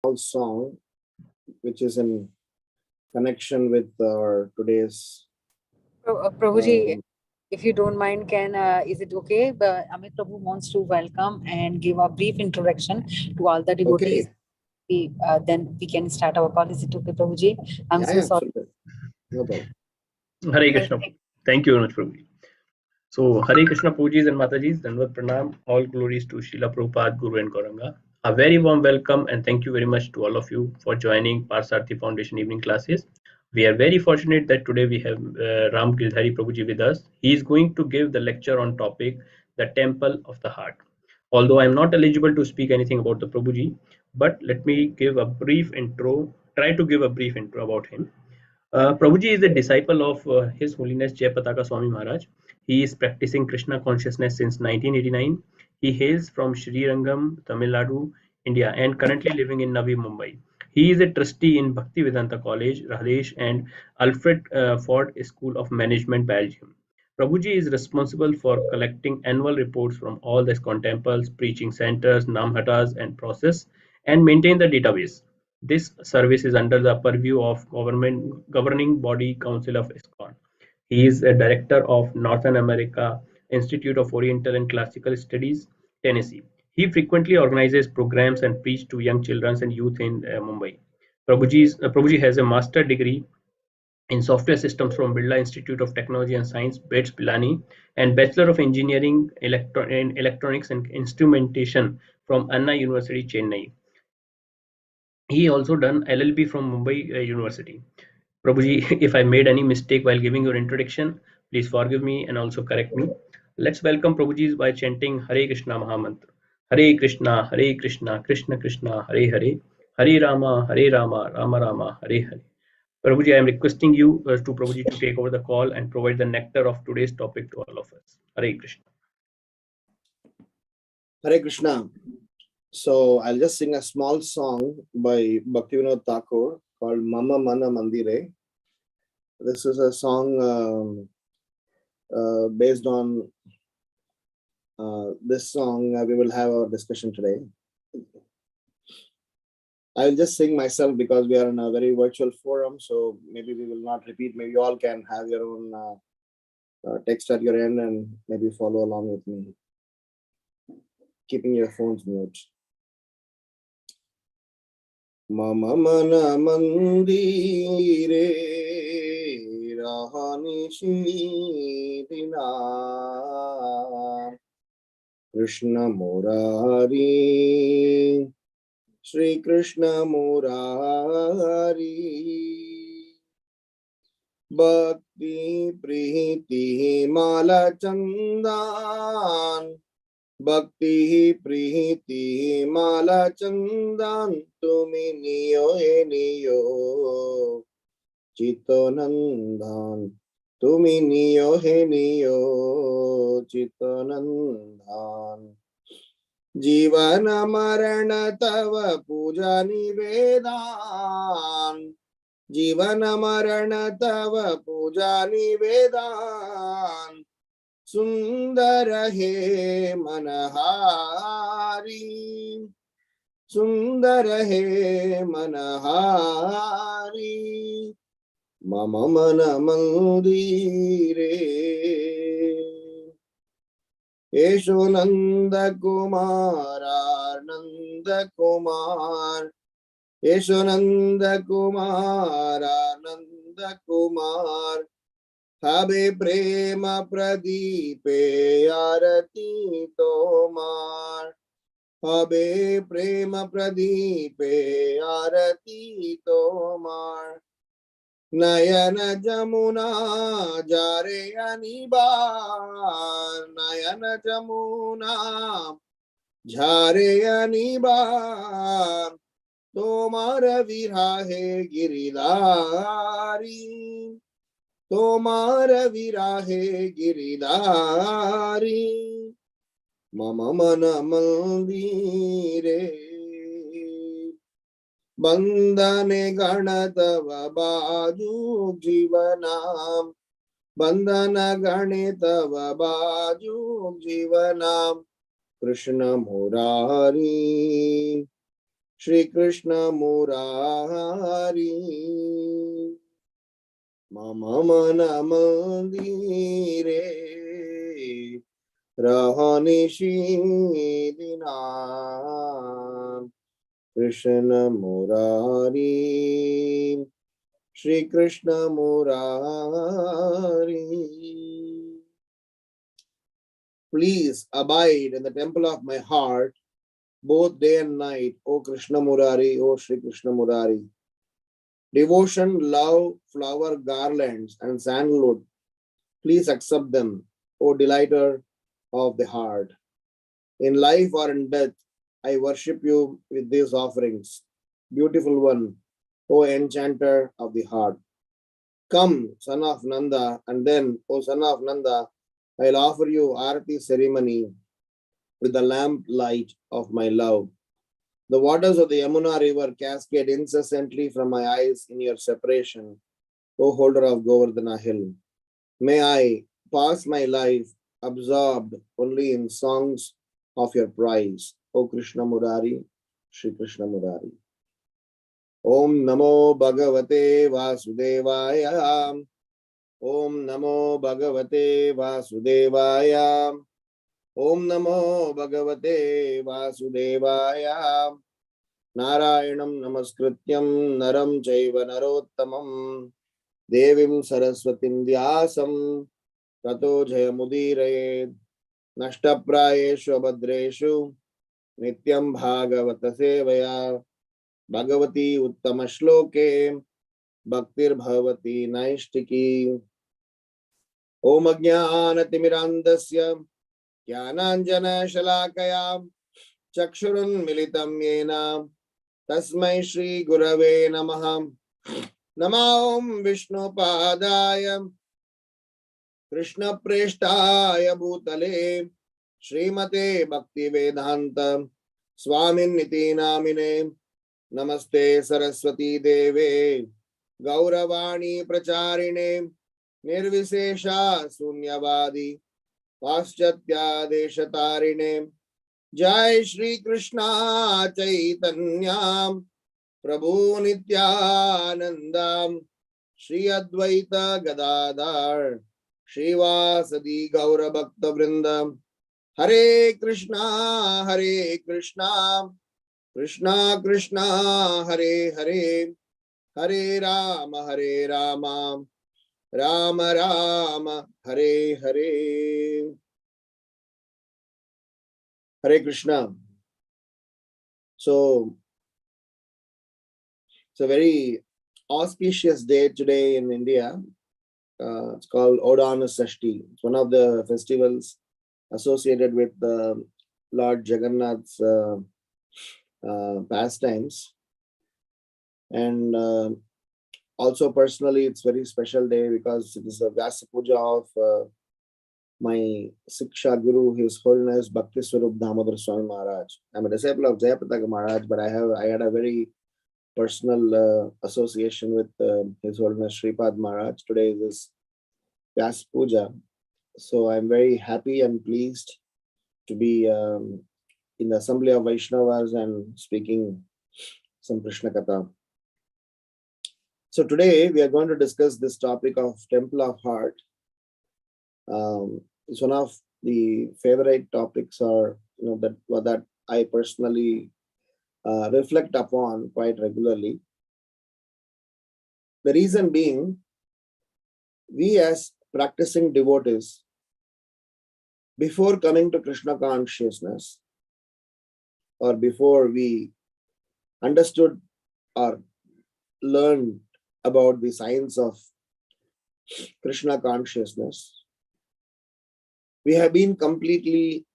small song which is in connection with our today's. Prabhuji, if you don't mind, is it okay? But Amit Prabhu wants to welcome and give a brief introduction to all the devotees. Okay. Then we can start our call. Is it okay, Prabhuji? I'm Yeah, so yeah, sorry. absolutely. No problem. Hare Krishna. Thank you very much, Prabhuji. So, Hare Krishna Pujis and Matajis, Dandavat Pranam, all glories to Srila Prabhupada, Guru and Gauranga. A very warm welcome and thank you very much to all of you for joining Parthsarthi Foundation evening classes. We are very fortunate that today we have Ram Girdhari Prabhuji with us. He is going to give the lecture on topic, the Temple of the Heart. Although I am not eligible to speak anything about the Prabhuji, but let me give a brief intro, try to give a brief intro about him. Prabhuji is a disciple of His Holiness Jayapataka Swami Maharaj. He is practicing Krishna consciousness since 1989. He hails from Sri Rangam, Tamil Nadu, India, and currently living in Navi Mumbai. He is a trustee in Bhaktivedanta College, Radesh, and Alfred Ford School of Management, Belgium. Prabhuji is responsible for collecting annual reports from all the ISKCON temples, preaching centers, namhatas, and process, and maintain the database. This service is under the purview of governing body Council of ISKCON. He is a director of Northern America Institute of Oriental and Classical Studies, Tennessee. He frequently organizes programs and preaches to young children and youth in Mumbai. Prabhuji has a master degree in software systems from Birla Institute of Technology and Science, BETS Pilani, and Bachelor of Engineering in Electronics and Instrumentation from Anna University, Chennai. He also done LLB from Mumbai University. Prabhuji, if I made any mistake while giving your introduction, please forgive me and also correct me. Let's welcome Prabhuji by chanting Hare Krishna Mahamantra. Hare Krishna, Krishna Krishna, Hare Hare, Hare Rama, Rama Rama, Hare Hare. Prabhuji, I am requesting you to Prabhuji to take over the call and provide the nectar of today's topic to all of us. Hare Krishna. Hare Krishna. So I'll just sing a small song by Bhaktivinoda Thakur called Mama Mana Mandire. This is a song based on this song. We will have our discussion today. I'll just sing myself because we are in a very virtual forum, so maybe we will not repeat. Maybe you all can have your own text at your end and maybe follow along with me, keeping your phones mute. Mama Mana Mandire Rahani Shidina Krishna Murari Shri Krishna Murari Bhakti Priti Mala Chandan Bhakti Priti Mala Chandan Tumi Niyo Niyo Chitanandan Tumi Niyo Niyo Chitanandan Jivana Marana Tava Puja Nivedan Jivana Marana Tava Puja Nivedan Sundara He Manahari Sundara He Manahari Mama Mana Mandire Esho Nanda Kumara Nanda Kumar Esho Nanda Kumara Nanda Kumar Habe prema pradipe arati tomar Habe prema pradipe arati tomar Nayana Jamuna Jare Anibar Nayana Jamuna Jare Anibar Tomar Virahe Giridari Tomar Virahe Giridari Mama Mana Mandire Bandhane Ganatava Baju Jivanam Bandhana Ganitava Baju Jivanam Krishna Murari Shri Krishna Murari Mama Mana Mandire Rahanishi Dina Krishna Murari Shri Krishna Murari. Please abide in the temple of my heart both day and night, O Krishna Murari, O Shri Krishna Murari. Devotion, love, flower garlands, and sandalwood, please accept them, O delighter of the heart. In life or in death, I worship you with these offerings. Beautiful one, O enchanter of the heart. Come, son of Nanda, and then, O son of Nanda, I'll offer you Arati ceremony with the lamp light of my love. The waters of the Yamuna river cascade incessantly from my eyes in your separation, O holder of Govardhana hill. May I pass my life absorbed only in songs of your praise, O Krishna Murari, Shri Krishna Murari. Om Namo Bhagavate Vasudevaya. Om Namo Bhagavate Vasudevaya. Om Namo Bhagavate Vasudevaya. Narayanam Namaskrityam Naram Chaiva Narottamam Devim Saraswatim Vyasam Tato Jayamudiraye Nashtaprayeshu Abhadreshu Nityam Bhagavata Sevaya Bhagavati Uttama Shloke Bhaktir Bhavati Naishtiki. Om Ajnanatimirandasya Jnananjana Shalakaya Chakshurun Militam Yena Tasmai Shri Gurave Namaha. Namah Vishnu Padaya Krishna Preshtaya Bhutale Srimate Bhakti Vedanta Swamin Niti Namine. Namaste Saraswati Deve Gauravani Pracharine Nirvisesha Sunyavadi Paschatya Deshatarine. Jai Shri Krishna Chaitanya Prabhu Nityananda Shri Advaita Gadadhar Shrivasadi Gaura Bhakta Vrinda. Hare Krishna Krishna Krishna Hare Hare Hare Rama Rama Rama Hare Hare. Hare Krishna. So it's a very auspicious day today in India. It's called Odana Sashti. It's one of the festivals associated with Lord Jagannath's pastimes. And also personally, it's a very special day because it is a Vyasa Puja of my Siksha Guru, His Holiness Bhakti Swarup Damodar Swami Maharaj. I'm a disciple of Jayapataka Maharaj, but I had a very personal association with His Holiness Sripad Maharaj. Today is his Vyasa Puja. So I'm very happy and pleased to be in the assembly of Vaishnavas and speaking some Krishna Katha. So today we are going to discuss this topic of Temple of Heart. It's one of the favorite topics, or that I personally reflect upon quite regularly. The reason being, we as practicing devotees, before coming to Krishna consciousness, or before we understood or learned about the science of Krishna consciousness, we have been completely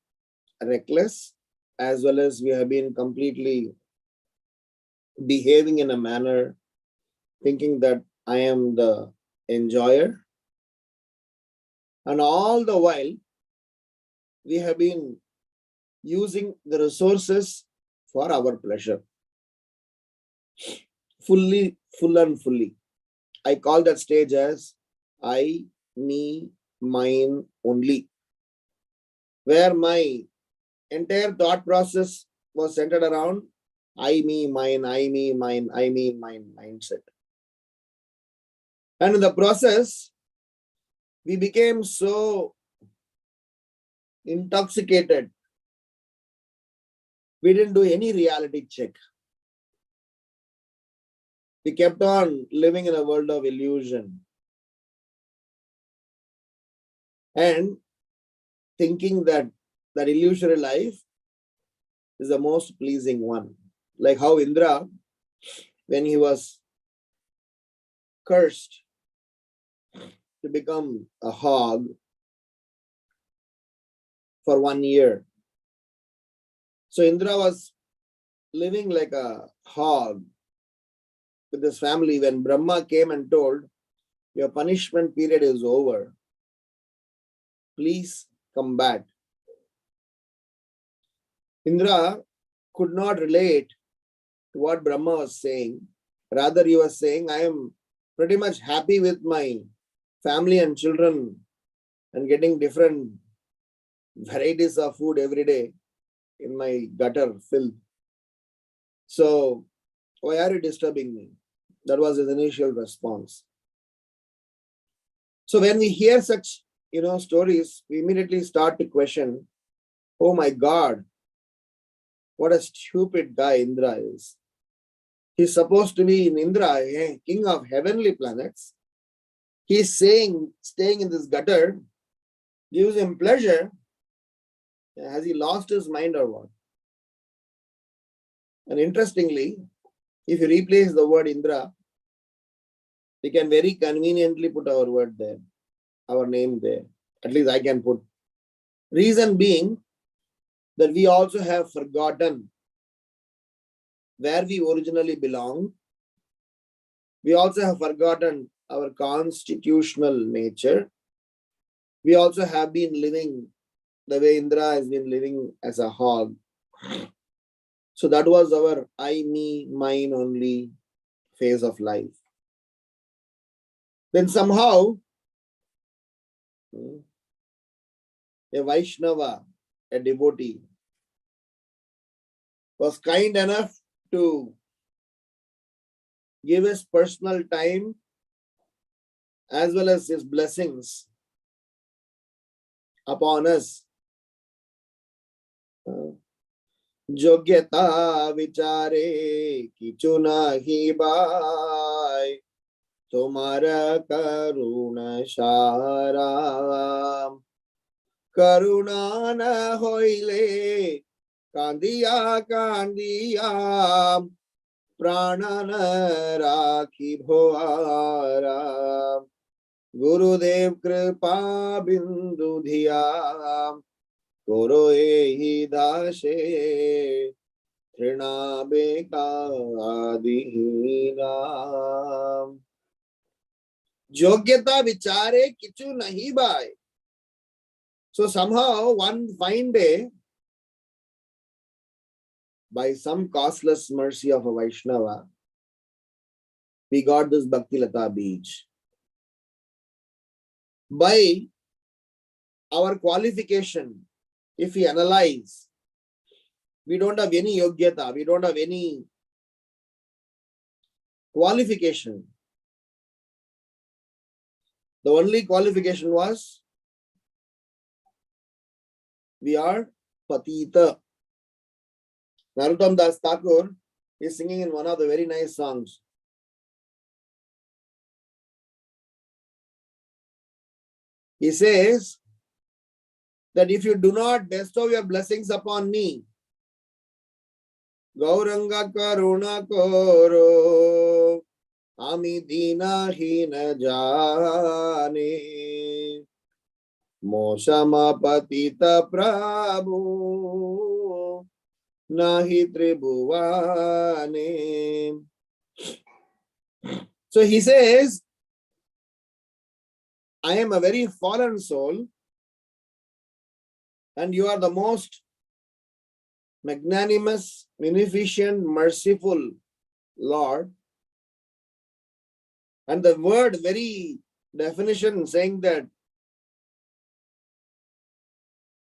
reckless, as well as we have been completely behaving in a manner thinking that I am the enjoyer. And all the while, we have been using the resources for our pleasure. Full and fully. I call that stage as I, me, mine only, where my entire thought process was centered around I, me, mine, I, me, mine, I, me, mine mindset. And in the process, we became so intoxicated. We didn't do any reality check. We kept on living in a world of illusion and thinking that that illusory life is the most pleasing one. Like how Indra, when he was cursed to become a hog for 1 year. So Indra was living like a hog with his family when Brahma came and told, your punishment period is over. Please come back. Indra could not relate to what Brahma was saying. Rather, he was saying, I am pretty much happy with my family and children and getting different varieties of food every day in my gutter filled. So, why are you disturbing me? That was his initial response. So when we hear such, stories, we immediately start to question, oh my God, what a stupid guy Indra is. He's supposed to be in Indra, king of heavenly planets. He's saying, staying in this gutter gives him pleasure. Has he lost his mind or what? And interestingly, if you replace the word Indra, we can very conveniently put our word there, our name there. At least I can put. Reason being that we also have forgotten where we originally belong. We also have forgotten our constitutional nature. We also have been living the way Indra has been living as a hog. So that was our I, me, mine only phase of life. Then somehow, a Vaishnava, a devotee, was kind enough to give his personal time as well as his blessings upon us. Jogyata vichare kichu nahi bhai, tumhara karuna shara, karuna na hoile kandiya kandiya, pranana rakhi bhoara, Gurudev kripa bindu dhiya, Koro ehi dashe trina beka adihina. Jogyata vichare kichu nahi bhai. So somehow one fine day, by some costless mercy of a Vaishnava, we got this Bhakti Lata beach. By our qualification, if we analyze, we don't have any yogyata, we don't have any qualification. The only qualification was we are patita. Narottam Das Thakur is singing in one of the very nice songs. He says that if you do not bestow your blessings upon me, Gauranga Karuna Koro, Ami Dina Hina Jane, Moshama Patita Prabhu, Nahi Tribhuvane. So he says, I am a very fallen soul, and you are the most magnanimous, beneficent, merciful Lord. And the word very definition saying that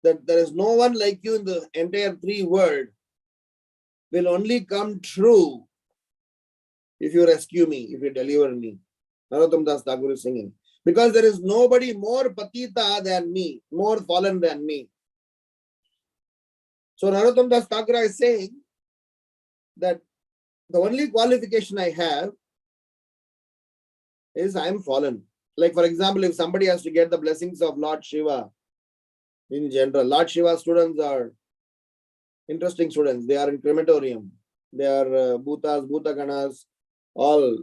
there is no one like you in the entire three world. will only come true if you rescue me, if you deliver me. Narottam Das Thakur is singing. Because there is nobody more patita than me, more fallen than me. So Narottam Das Thakur is saying that the only qualification I have is I am fallen. Like for example, if somebody has to get the blessings of Lord Shiva in general, Lord Shiva students are interesting students. They are in crematorium. They are bhutas, bhutaganas, all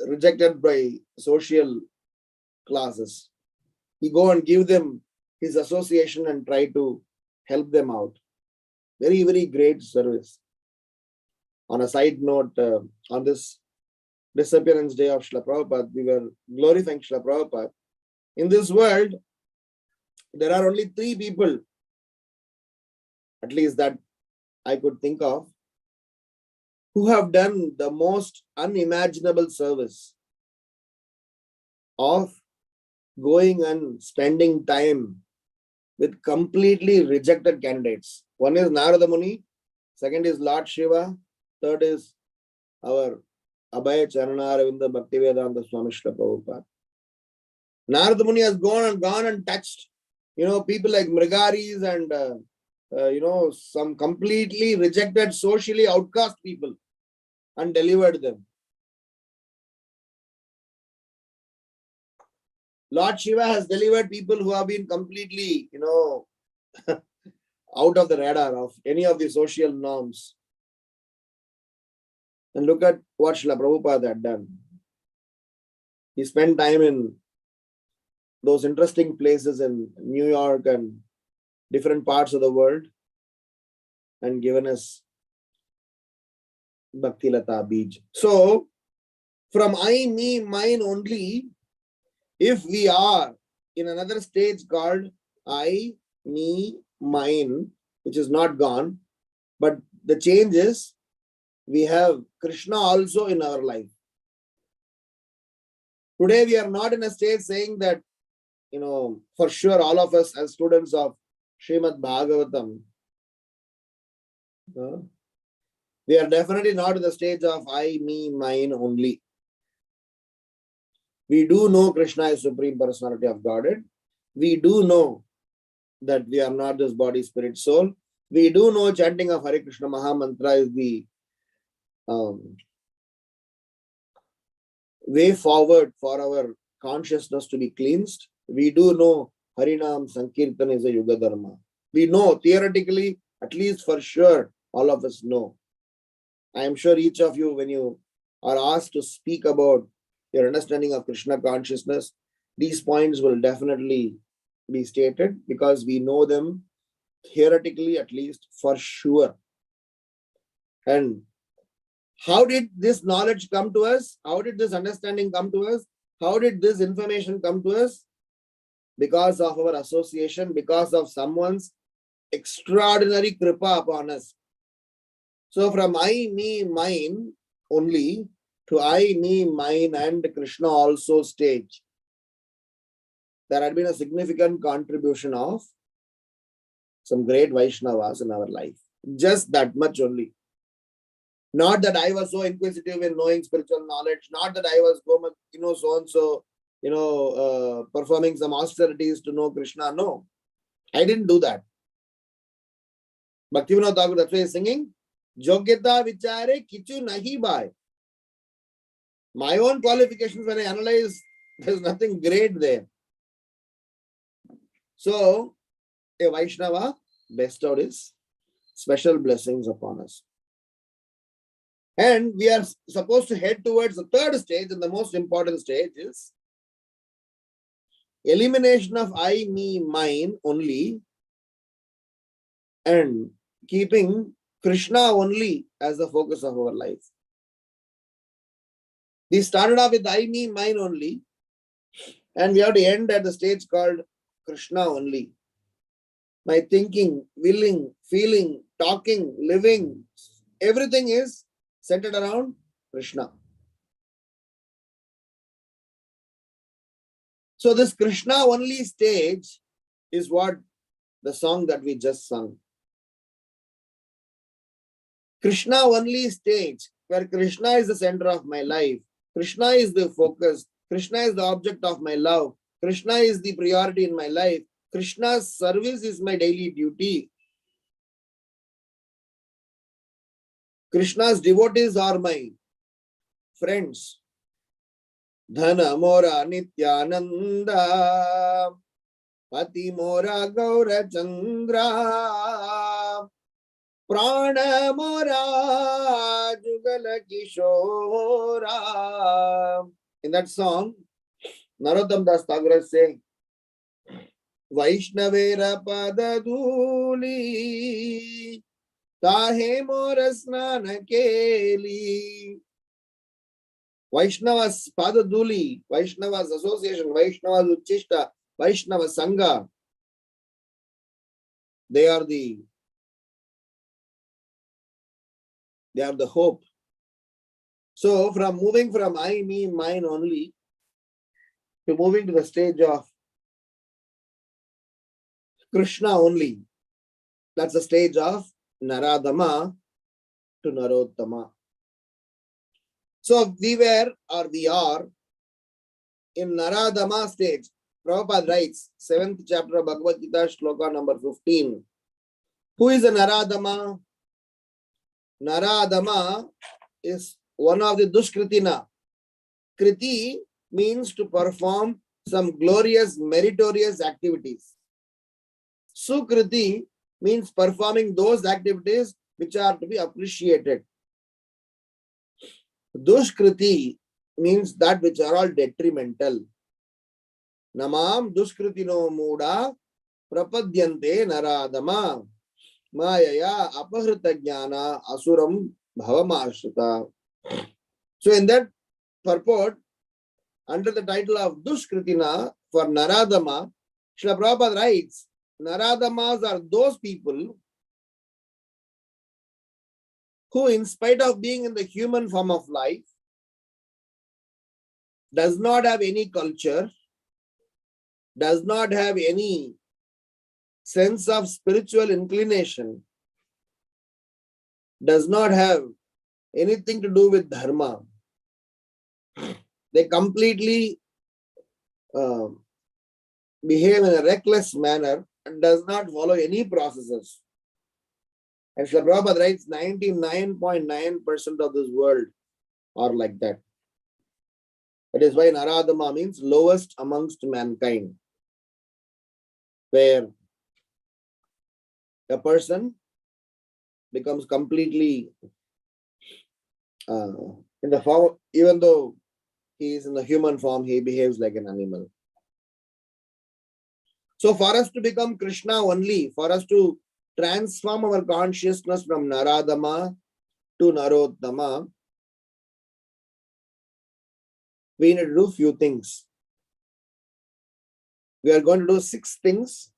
rejected by social classes. He go and give them his association and try to help them out. Very, very great service. On a side note, on this disappearance day of Srila Prabhupada, we were glorifying Srila Prabhupada. In this world, there are only 3 people, at least that I could think of, who have done the most unimaginable service of going and spending time with completely rejected candidates. One is Narada Muni, second is Lord Shiva, third is our Abhay Charana Ravinda Bhaktivedanta Swami Srila Prabhupada. Narada Muni has gone and touched, people like Mrigaris and, some completely rejected, socially outcast people and delivered them. Lord Shiva has delivered people who have been completely, out of the radar of any of the social norms. And look at what Srila Prabhupada had done. He spent time in those interesting places in New York and different parts of the world and given us Bhakti Lata Bij. So, from I, me, mine only, if we are in another stage called I, me, mine, which is not gone, but the change is we have Krishna also in our life. Today we are not in a stage saying that, for sure all of us as students of Srimad Bhagavatam, we are definitely not in the stage of I, me, mine only. We do know Krishna is Supreme Personality of Godhead. We do know that we are not this body, spirit, soul. We do know chanting of Hare Krishna Maha Mantra is the way forward for our consciousness to be cleansed. We do know Harinam Sankirtan is a Yuga Dharma. We know theoretically, at least for sure, all of us know. I am sure each of you, when you are asked to speak about your understanding of Krishna consciousness, these points will definitely be stated because we know them theoretically, at least for sure. And how did this knowledge come to us? How did this understanding come to us? How did this information come to us? Because of our association, because of someone's extraordinary kripa upon us. So from I, me, mine only to I, me, mine and Krishna also stage, there had been a significant contribution of some great Vaishnavas in our life. Just that much only. Not that I was so inquisitive in knowing spiritual knowledge, not that I was so-and-so, performing some austerities to know Krishna. No, I didn't do that. Bhaktivinoda Thakur, that's why he's singing, Jogyata vichare kichu nahi bhai. My own qualifications, when I analyze, there's nothing great there. So, a Vaishnava bestowed his special blessings upon us. And we are supposed to head towards the third stage, and the most important stage is elimination of I, me, mine only, and keeping Krishna only as the focus of our life. We started off with I, me, mine only, and we have to end at the stage called Krishna only. My thinking, willing, feeling, talking, living, everything is centered around Krishna. So this Krishna only stage is what the song that we just sung. Krishna only stage where Krishna is the center of my life. Krishna is the focus. Krishna is the object of my love. Krishna is the priority in my life. Krishna's service is my daily duty. Krishna's devotees are my friends. Dhana Mora Nityananda, Pati Mora Gaura Chandra, Prana Mora Jugala Kishora. In that song, Narottam Das Thakur is saying, Vaishnavera Padaduli, Tahe Mora Snana Keli. Vaishnavas Padaduli, Vaishnavas Association, Vaishnavas Uchishta, Vaishnava Sangha, they are the hope. So from moving from I, me, mine only to moving to the stage of Krishna only, that's the stage of Naradama to Narottama. So we are in Naradama stage. Prabhupada writes, 7th chapter of Bhagavad Gita, shloka number 15. Who is a Naradama? Naradama is one of the Dushkritina. Kriti means to perform some glorious, meritorious activities. Sukriti means performing those activities which are to be appreciated. Dushkriti means that which are all detrimental. Namam dushkritino muda prapadyante naradama mayaya apahrita jnana asuram bhavamashrita. So in that purport, under the title of Dushkritina for Naradama, Srila Prabhupada writes, Naradamas are those people who, in spite of being in the human form of life, does not have any culture, does not have any sense of spiritual inclination, does not have anything to do with dharma. They completely behave in a reckless manner and does not follow any processes. And Srila Prabhupada writes 99.9% of this world are like that. That is why Naradama means lowest amongst mankind, where a person becomes completely in the form, even though he is in the human form, he behaves like an animal. So for us to become Krishna only, for us to transform our consciousness from Naradama to Narottama, we need to do few things. We are going to do 6 things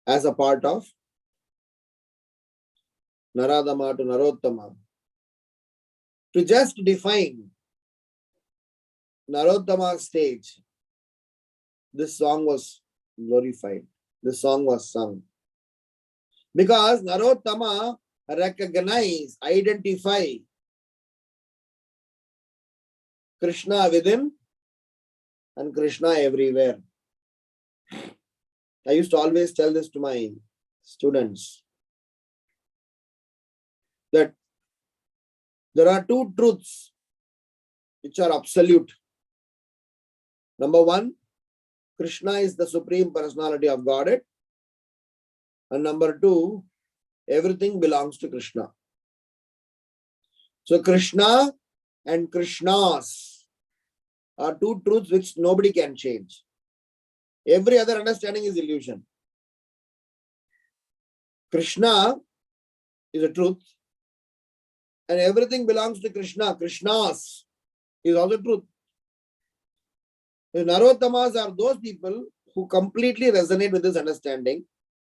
as a part of Naradama to Narottama. To just define Narottama stage, this song was glorified. This song was sung. Because Narottama recognize, identify Krishna within and Krishna everywhere. I used to always tell this to my students, that there are 2 truths which are absolute. Number 1, Krishna is the Supreme Personality of Godhead. And number 2, everything belongs to Krishna. So Krishna and Krishnas are 2 truths which nobody can change. Every other understanding is illusion. Krishna is a truth, and everything belongs to Krishna. Krishnas is also truth. The Narottamas are those people who completely resonate with this understanding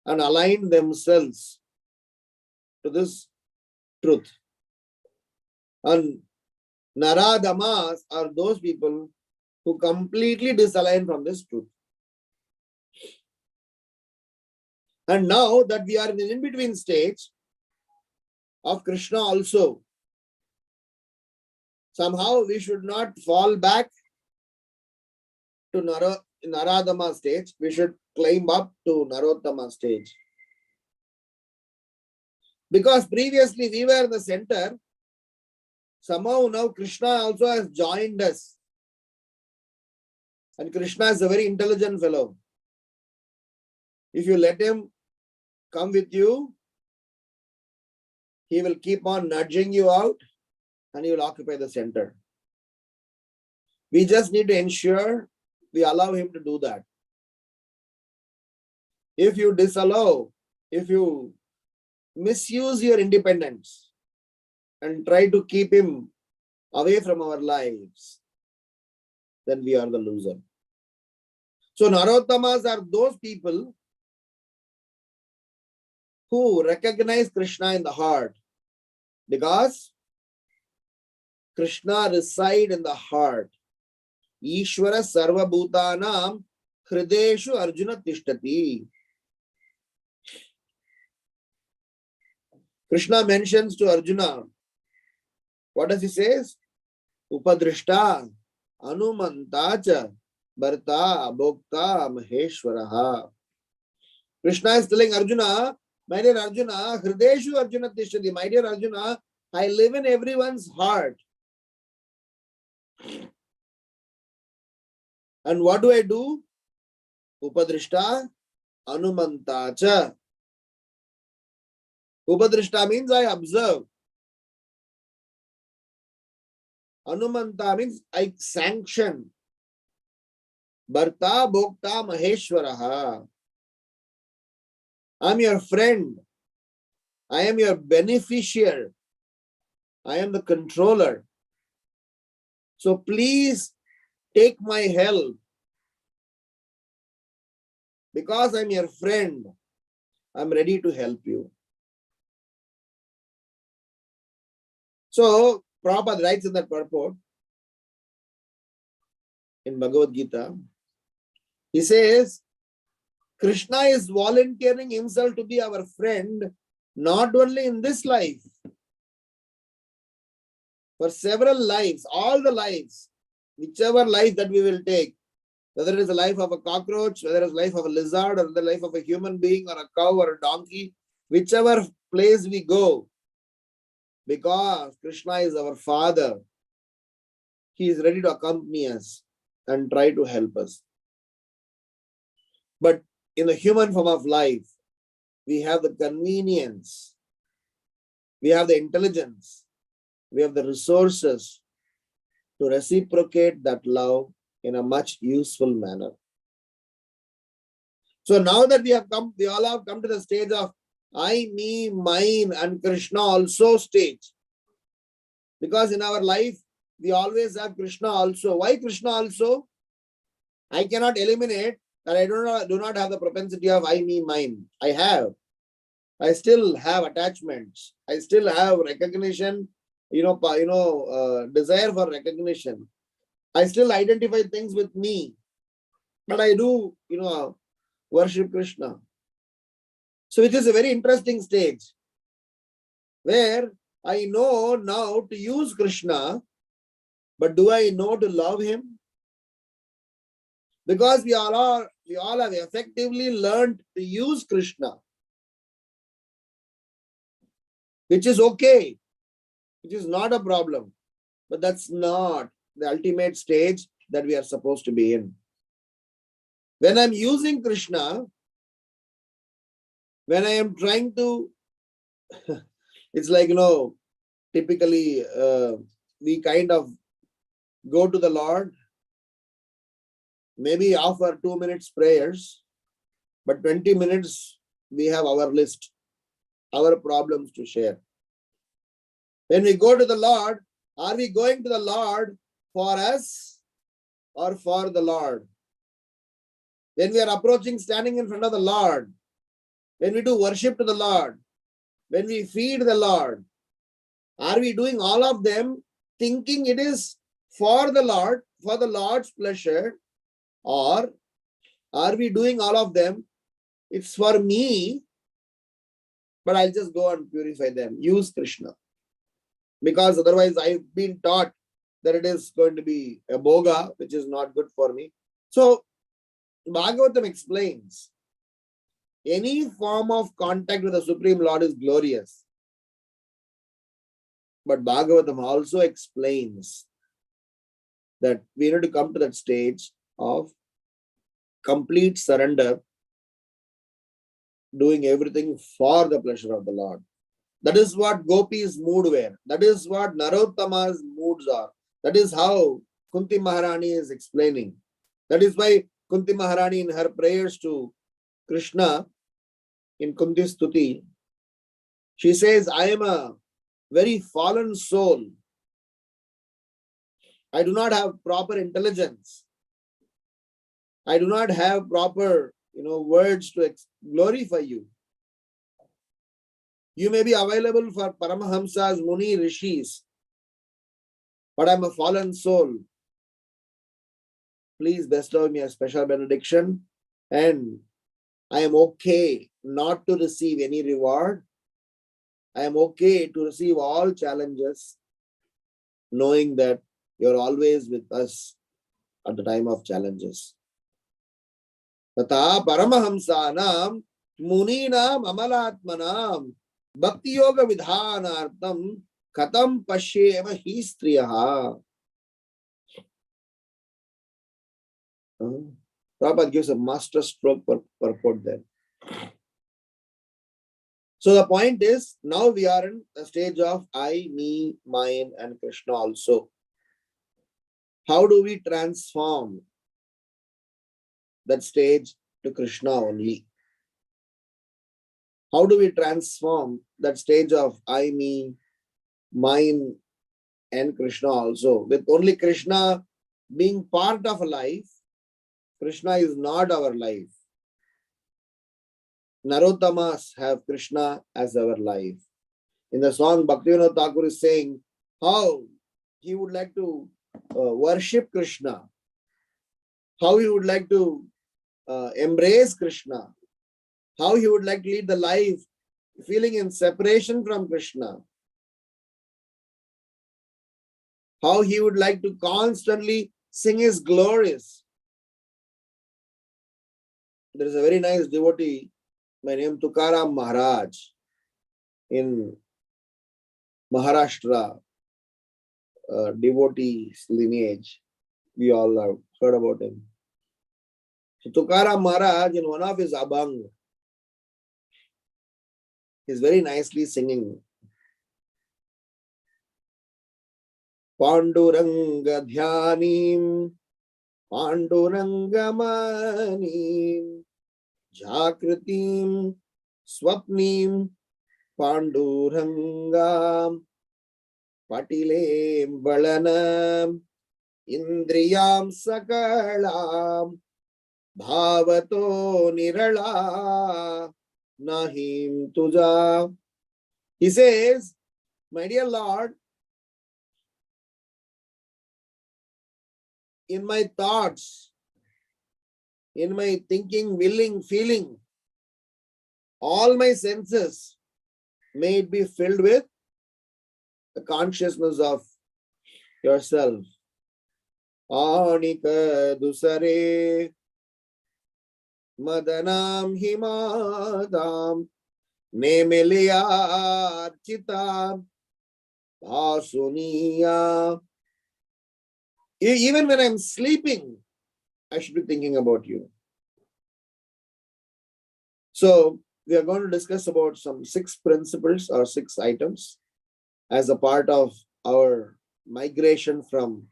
and align themselves to this truth. And Naradamas are those people who completely disalign from this truth. And now that we are in the in-between stage, of Krishna also. Somehow we should not fall back to Naradama stage. We should climb up to Narottama stage. Because previously we were in the center, somehow now Krishna also has joined us. And Krishna is a very intelligent fellow. If you let him come with you, he will keep on nudging you out and he will occupy the center. We just need to ensure we allow him to do that. If you disallow, if you misuse your independence and try to keep him away from our lives, then we are the loser. So Narottamas are those people who recognize Krishna in the heart, because Krishna resides in the heart. Ishvara sarva bhutanam hrideshu Arjuna tishtati. Krishna mentions to Arjuna, what does he say? Upadrishta anumantacha bharta bhokta maheshwaraha. Krishna is telling Arjuna, my dear Arjuna, hrideshu Arjuna tishtati. My dear Arjuna, I live in everyone's heart. And what do I do? Upadrishta anumantacha. Upadrishta means I observe. Anumanta means I sanction. Bharta bhokta maheshwaraha. I am your friend. I am your beneficiary. I am the controller. So please take my help. Because I am your friend, I am ready to help you. So Prabhupada writes in that purport in Bhagavad Gita, he says, Krishna is volunteering himself to be our friend, not only in this life, for several lives, all the lives, whichever life that we will take, whether it is the life of a cockroach, whether it is the life of a lizard, or the life of a human being, or a cow, or a donkey, whichever place we go, because Krishna is our Father, he is ready to accompany us and try to help us. But in the human form of life, we have the convenience, we have the intelligence, we have the resources to reciprocate that love in a much useful manner. So now that we all have come to the stage of I, me, mine, and Krishna also stage. Because in our life, we always have Krishna also. Why Krishna also? I cannot eliminate that I do not have the propensity of I, me, mine. I have. I still have attachments. I still have recognition, desire for recognition. I still identify things with me. But I do, worship Krishna. So it is a very interesting stage where I know now to use Krishna, but do I know to love him? Because we all have effectively learned to use Krishna, which is okay, which is not a problem, but that's not the ultimate stage that we are supposed to be in. When I'm using Krishna, when I am trying to, it's like, typically we kind of go to the Lord, maybe offer 2 minutes prayers, but 20 minutes we have our list, our problems to share. When we go to the Lord, are we going to the Lord for us or for the Lord? When we are approaching, standing in front of the Lord, when we do worship to the Lord, when we feed the Lord, are we doing all of them thinking it is for the Lord, for the Lord's pleasure, or are we doing all of them, it's for me, but I'll just go and purify them. Use Krishna. Because otherwise I've been taught that it is going to be a boga, which is not good for me. So Bhagavatam explains, any form of contact with the Supreme Lord is glorious. But Bhagavatam also explains that we need to come to that stage of complete surrender, doing everything for the pleasure of the Lord. That is what Gopis' mood were. That is what Narottama's moods are. That is how Kunti Maharani is explaining. That is why Kunti Maharani in her prayers to Krishna in Kunti Stuti, she says, I am a very fallen soul. I do not have proper intelligence. I do not have proper, words to glorify you. You may be available for Paramahamsas, Muni, Rishis, but I'm a fallen soul. Please bestow me a special benediction, and I am okay not to receive any reward. I am okay to receive all challenges, knowing that you're always with us at the time of challenges. Tata Paramahamsanam Muninam Amalatmanam Bhakti Yoga Vidhanartam Katam Pashyeva Hi Striyaha. Prabhupada gives a master stroke purport there. So the point is, now we are in the stage of I, me, mine, and Krishna also. How do we transform that stage to Krishna only? How do we transform that stage of I, me, mine, and Krishna also? With only Krishna being part of a life, Krishna is not our life. Narottamas have Krishna as our life. In the song, Bhaktivinoda Thakur is saying how he would like to worship Krishna, how he would like to embrace Krishna, how he would like to lead the life feeling in separation from Krishna, how he would like to constantly sing his glories. There is a very nice devotee by name Tukaram Maharaj in Maharashtra, devotee lineage. We all have heard about him. So Tukaram Maharaj, in one of his abhang, is very nicely singing. Panduranga Dhyanim, Panduranga Manim, Jakritim, Swapnim, Pandurangam, Patilem Balanam, Indriyam Sakalam, Bhavato Nirala, Nahim Tuja. He says, my dear Lord, in my thoughts, in my thinking, willing, feeling, all my senses may it be filled with the consciousness of yourself. Anika dusare madanam himadam nemeliya archita basuniya. Even when I'm sleeping, I should be thinking about you. So we are going to discuss about some 6 principles or 6 items as a part of our migration from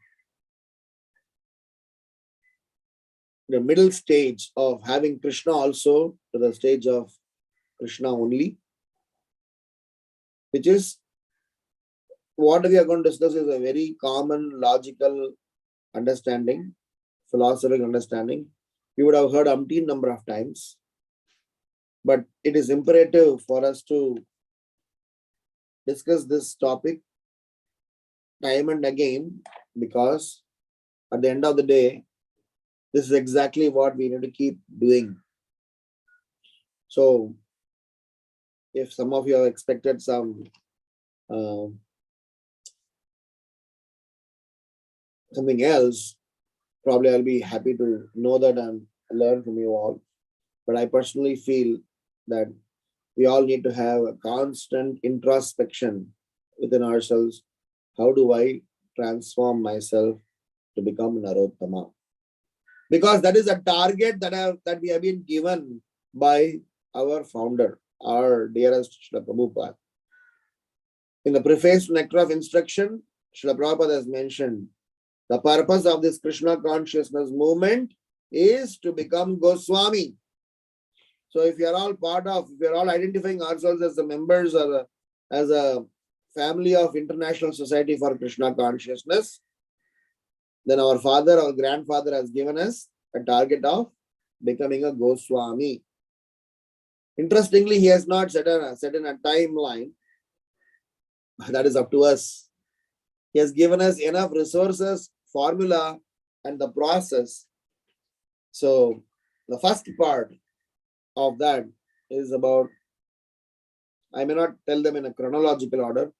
the middle stage of having Krishna also to the stage of Krishna only, which is what we are going to discuss is a very common logical understanding, philosophical understanding. You would have heard umpteen number of times, but it is imperative for us to discuss this topic time and again, because at the end of the day, this is exactly what we need to keep doing. So if some of you have expected some something else, probably I'll be happy to know that and learn from you all. But I personally feel that we all need to have a constant introspection within ourselves. How do I transform myself to become Narottama? Because that is a target that we have been given by our founder, our dearest Srila Prabhupada. In the preface to Nectar of Instruction, Srila Prabhupada has mentioned the purpose of this Krishna consciousness movement is to become Goswami. So if you are all identifying ourselves as the members or as a family of International Society for Krishna Consciousness, then our grandfather has given us a target of becoming a Goswami. Interestingly, he has not set in a timeline. That is up to us. He has given us enough resources, formula, and the process. So the first part of that is about, I may not tell them in a chronological order.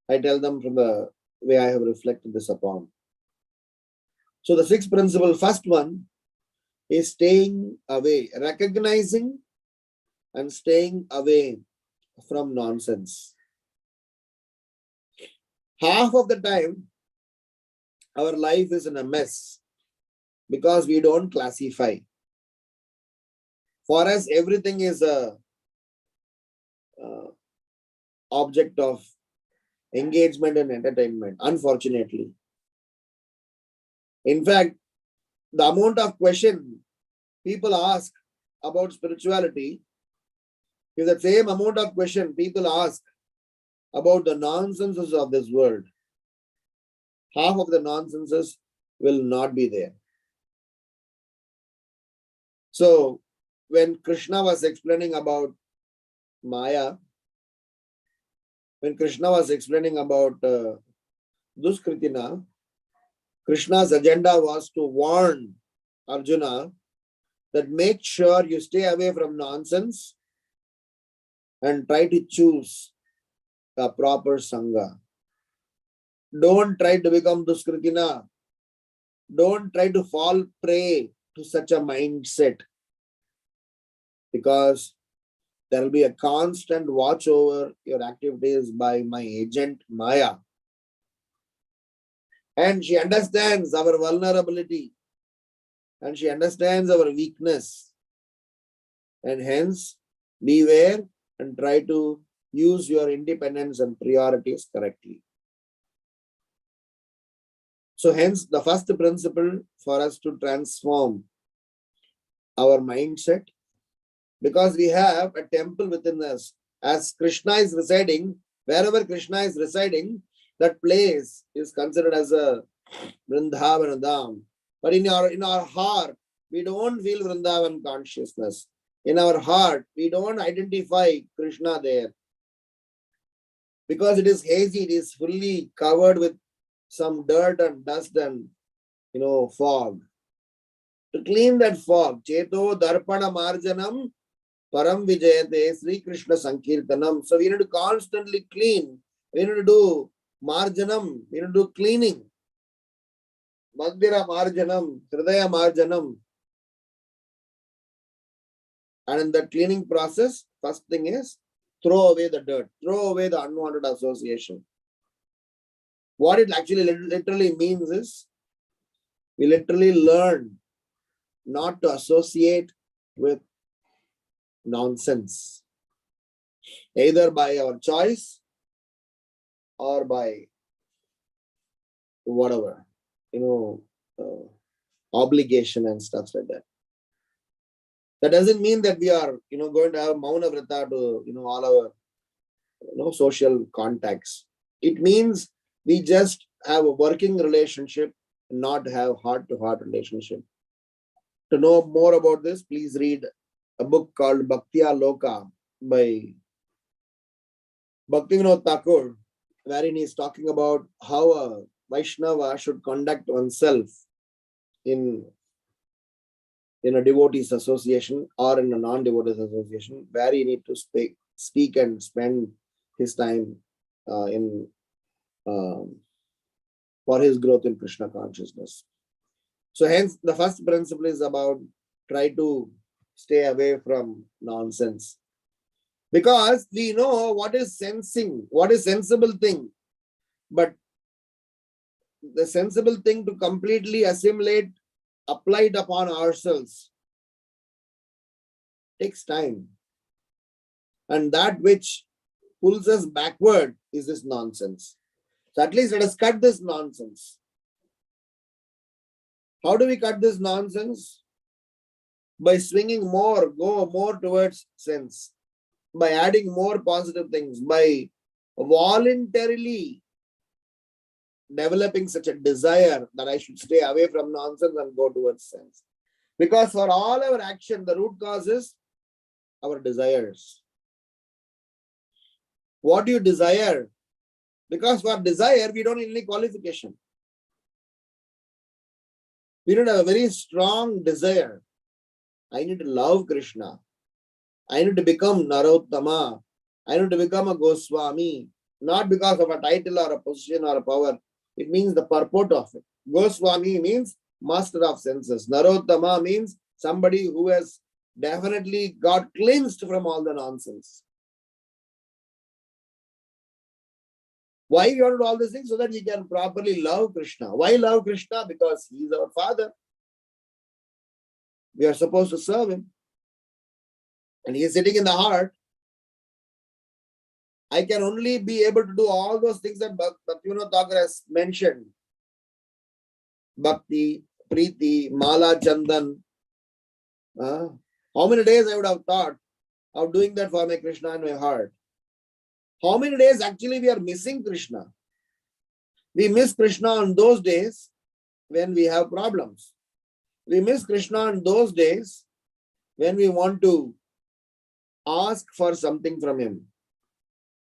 I tell them from the way I have reflected this upon. So the sixth principle, first one, is staying away, recognizing and staying away from nonsense. Half of the time, our life is in a mess because we don't classify. For us, everything is a object of engagement and entertainment, unfortunately. In fact, the amount of question people ask about spirituality is the same amount of question people ask about the nonsenses of this world. Half of the nonsenses will not be there. So, when Krishna was explaining about Maya, when Krishna was explaining about Duskritina, Krishna's agenda was to warn Arjuna that make sure you stay away from nonsense and try to choose a proper Sangha. Don't try to become Duskritina. Don't try to fall prey to such a mindset, because there will be a constant watch over your activities by my agent Maya. And she understands our vulnerability and she understands our weakness. And hence, beware and try to use your independence and priorities correctly. So hence, the first principle for us to transform our mindset, because we have a temple within us. As Krishna is residing, wherever Krishna is residing, that place is considered as a Vrindavan Dham. But in our heart, we don't feel Vrindavan consciousness. In our heart, we don't identify Krishna there. Because it is hazy, it is fully covered with some dirt and dust and fog. To clean that fog, Cheto Darpana Marjanam Param Vijayate Sri Krishna Sankirtanam. So we need to constantly clean. We need to do Marjanam. We need to do cleaning. Mandira Marjanam, Hridaya Marjanam. And in the cleaning process, first thing is throw away the dirt, throw away the unwanted association. What it actually literally means is we literally learn not to associate with nonsense, either by our choice or by whatever, obligation and stuff like that. That doesn't mean that we are, going to have Mauna Vrata to, all our, social contacts. It means we just have a working relationship, not have heart-to-heart relationship. To know more about this, please read a book called Bhaktiya Loka by Bhaktivinoda Thakur, wherein he is talking about how a Vaishnava should conduct oneself in a devotees association or in a non-devotees association, where you need to speak and spend his time for his growth in Krishna consciousness. So hence the first principle is about try to stay away from nonsense. Because we know what is sensing, what is sensible thing. But the sensible thing to completely assimilate, apply it upon ourselves, takes time. And that which pulls us backward is this nonsense. So at least let us cut this nonsense. How do we cut this nonsense? By swinging more, go more towards sense. By adding more positive things. By voluntarily developing such a desire that I should stay away from nonsense and go towards sense. Because for all our action, the root cause is our desires. What do you desire? Because for desire, we don't need any qualification. We don't have a very strong desire. I need to love Krishna. I need to become Narottama. I need to become a Goswami. Not because of a title or a position or a power. It means the purport of it. Goswami means master of senses. Narottama means somebody who has definitely got cleansed from all the nonsense. Why we want to do all these things? So that we can properly love Krishna. Why love Krishna? Because he is our father. We are supposed to serve him. And he is sitting in the heart. I can only be able to do all those things that Bhaktivinoda Thakur has mentioned. Bhakti, Preeti, Mala, Chandan. How many days I would have thought of doing that for my Krishna in my heart? How many days actually we are missing Krishna? We miss Krishna on those days when we have problems. We miss Krishna on those days when we want to ask for something from him.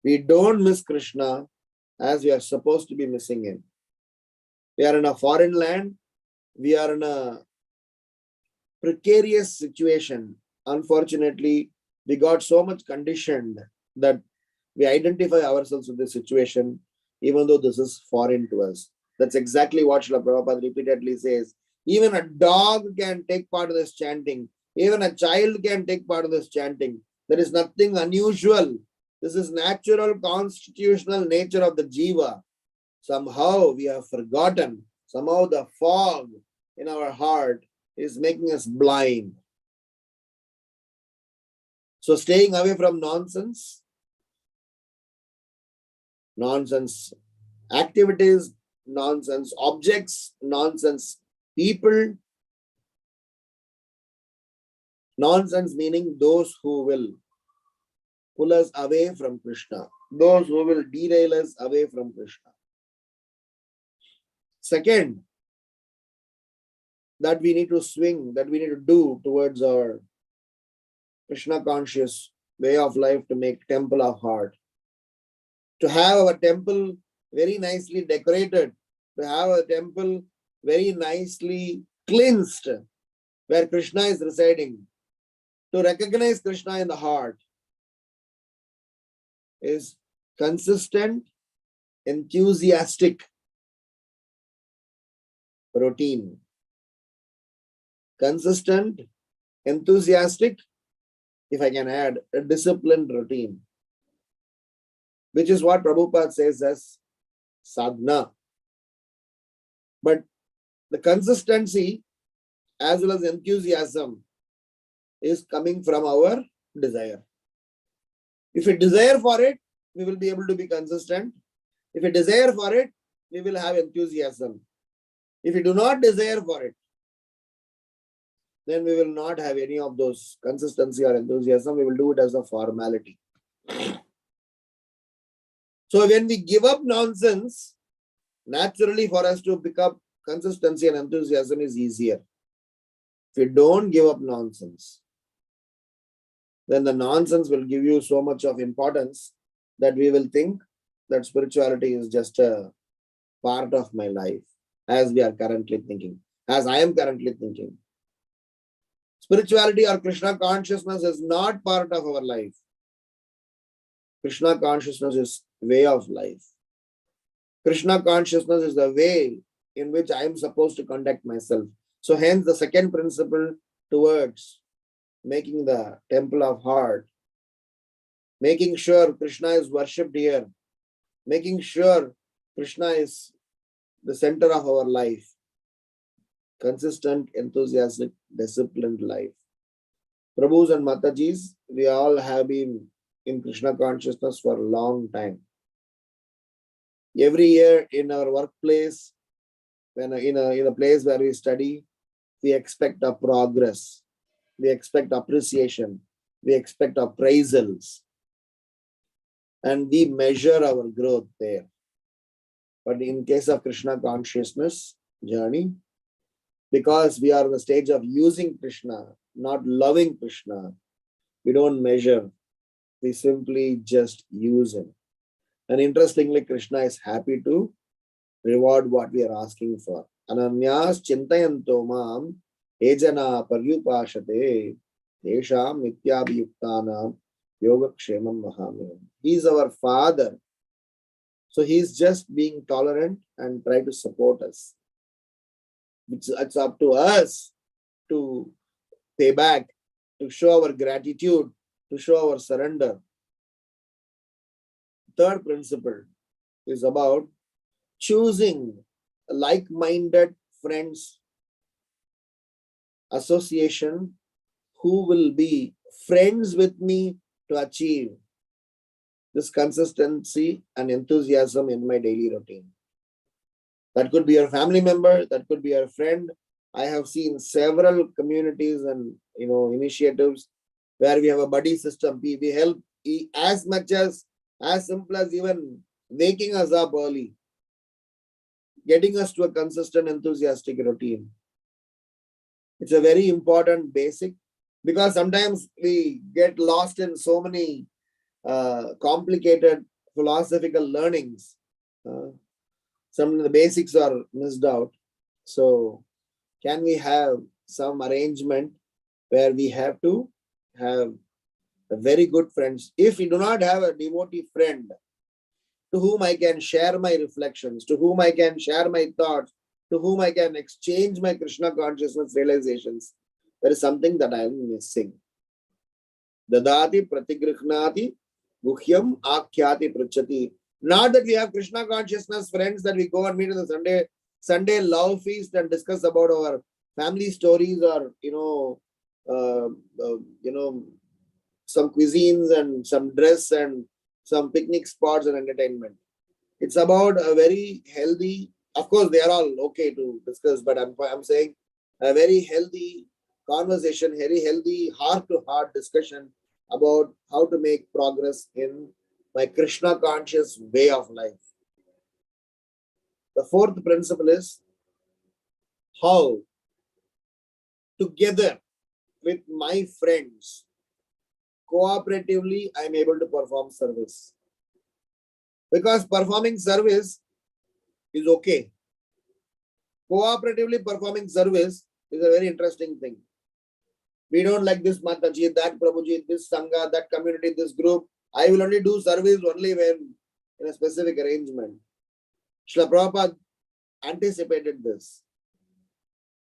We don't miss Krishna as we are supposed to be missing him. We are in a foreign land. We are in a precarious situation. Unfortunately, we got so much conditioned that we identify ourselves with this situation, even though this is foreign to us. That's exactly what Srila Prabhupada repeatedly says. Even a dog can take part in this chanting. Even a child can take part in this chanting. There is nothing unusual. This is natural, constitutional nature of the jiva. Somehow we have forgotten. Somehow the fog in our heart is making us blind. So staying away from nonsense activities, nonsense objects, nonsense people. Nonsense meaning those who will pull us away from Krishna. Those who will derail us away from Krishna. Second, that we need to swing, that we need to do towards our Krishna conscious way of life to make temple of heart. To have our temple very nicely decorated, to have a temple very nicely cleansed, where Krishna is residing. To recognize Krishna in the heart is consistent, enthusiastic routine. Consistent, enthusiastic, if I can add, a disciplined routine, which is what Prabhupada says as sadhana. But the consistency as well as enthusiasm is coming from our desire. If we desire for it, we will be able to be consistent. If we desire for it, we will have enthusiasm. If we do not desire for it, then we will not have any of those consistency or enthusiasm. We will do it as a formality. So when we give up nonsense, naturally for us to pick up consistency and enthusiasm is easier. If you don't give up nonsense, then the nonsense will give you so much of importance that we will think that spirituality is just a part of my life, as we are currently thinking, as I am currently thinking. Spirituality or Krishna consciousness is not part of our life. Krishna consciousness is way of life. Krishna consciousness is the way in which I am supposed to conduct myself. So hence the second principle towards making the temple of heart, making sure Krishna is worshipped here, making sure Krishna is the center of our life. Consistent, enthusiastic, disciplined life. Prabhus and Matajis, we all have been in Krishna consciousness for a long time. Every year in our workplace, when in a place where we study, we expect a progress. We expect appreciation. We expect appraisals. And we measure our growth there. But in case of Krishna consciousness journey, because we are in the stage of using Krishna, not loving Krishna, we don't measure. We simply just use him. And interestingly, Krishna is happy to reward what we are asking for. Ananyas chintayanto mam ejana paryupashate desham nityabhiyuktanam yogakshemam mahameham. He is our Father. So he is just being tolerant and try to support us. It's up to us to pay back, to show our gratitude, to show our surrender. Third principle is about choosing like-minded friends, association who will be friends with me to achieve this consistency and enthusiasm in my daily routine. That could be your family member, that could be your friend. I have seen several communities and initiatives where we have a buddy system. We help as much as simple as even waking us up early, getting us to a consistent, enthusiastic routine. It's a very important basic, because sometimes we get lost in so many complicated philosophical learnings. Some of the basics are missed out. So can we have some arrangement where we have to have a very good friends? If we do not have a devotee friend to whom I can share my reflections, to whom I can share my thoughts, to whom I can exchange my Krishna consciousness realizations, there is something that I am missing. Dadati pratigrihnati guhyam akhyati prachati. Not that we have Krishna consciousness friends that we go and meet in the Sunday love feast and discuss about our family stories or some cuisines and some dress and some picnic spots and entertainment. It's about a very healthy, of course they are all okay to discuss, but I'm saying a very healthy conversation, very healthy heart-to-heart discussion about how to make progress in my Krishna conscious way of life. The fourth principle is how together with my friends, cooperatively, I am able to perform service. Because performing service is okay. Cooperatively performing service is a very interesting thing. We don't like this Mataji, that Prabhuji, this Sangha, that community, this group. I will only do service only when in a specific arrangement. Srila Prabhupada anticipated this.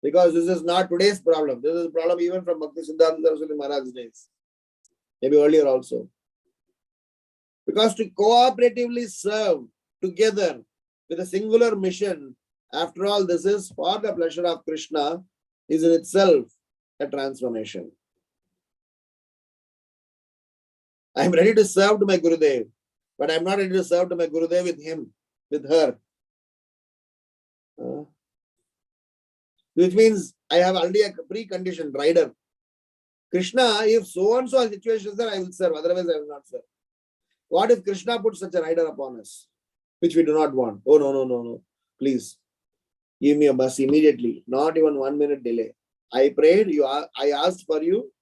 Because this is not today's problem. This is a problem even from Bhakti Siddhanta Saraswati Maharaj's days. Maybe earlier also. Because to cooperatively serve together with a singular mission, after all, this is for the pleasure of Krishna, is in itself a transformation. I am ready to serve to my Gurudev, but I am not ready to serve to my Gurudev with him, with her. Which means I have already a preconditioned rider. Krishna, if so and so situation is there, I will serve, otherwise I will not serve. What if Krishna puts such a rider upon us, which we do not want? Oh, no. Please, give me a bus immediately. Not even 1 minute delay. I prayed, I asked for you.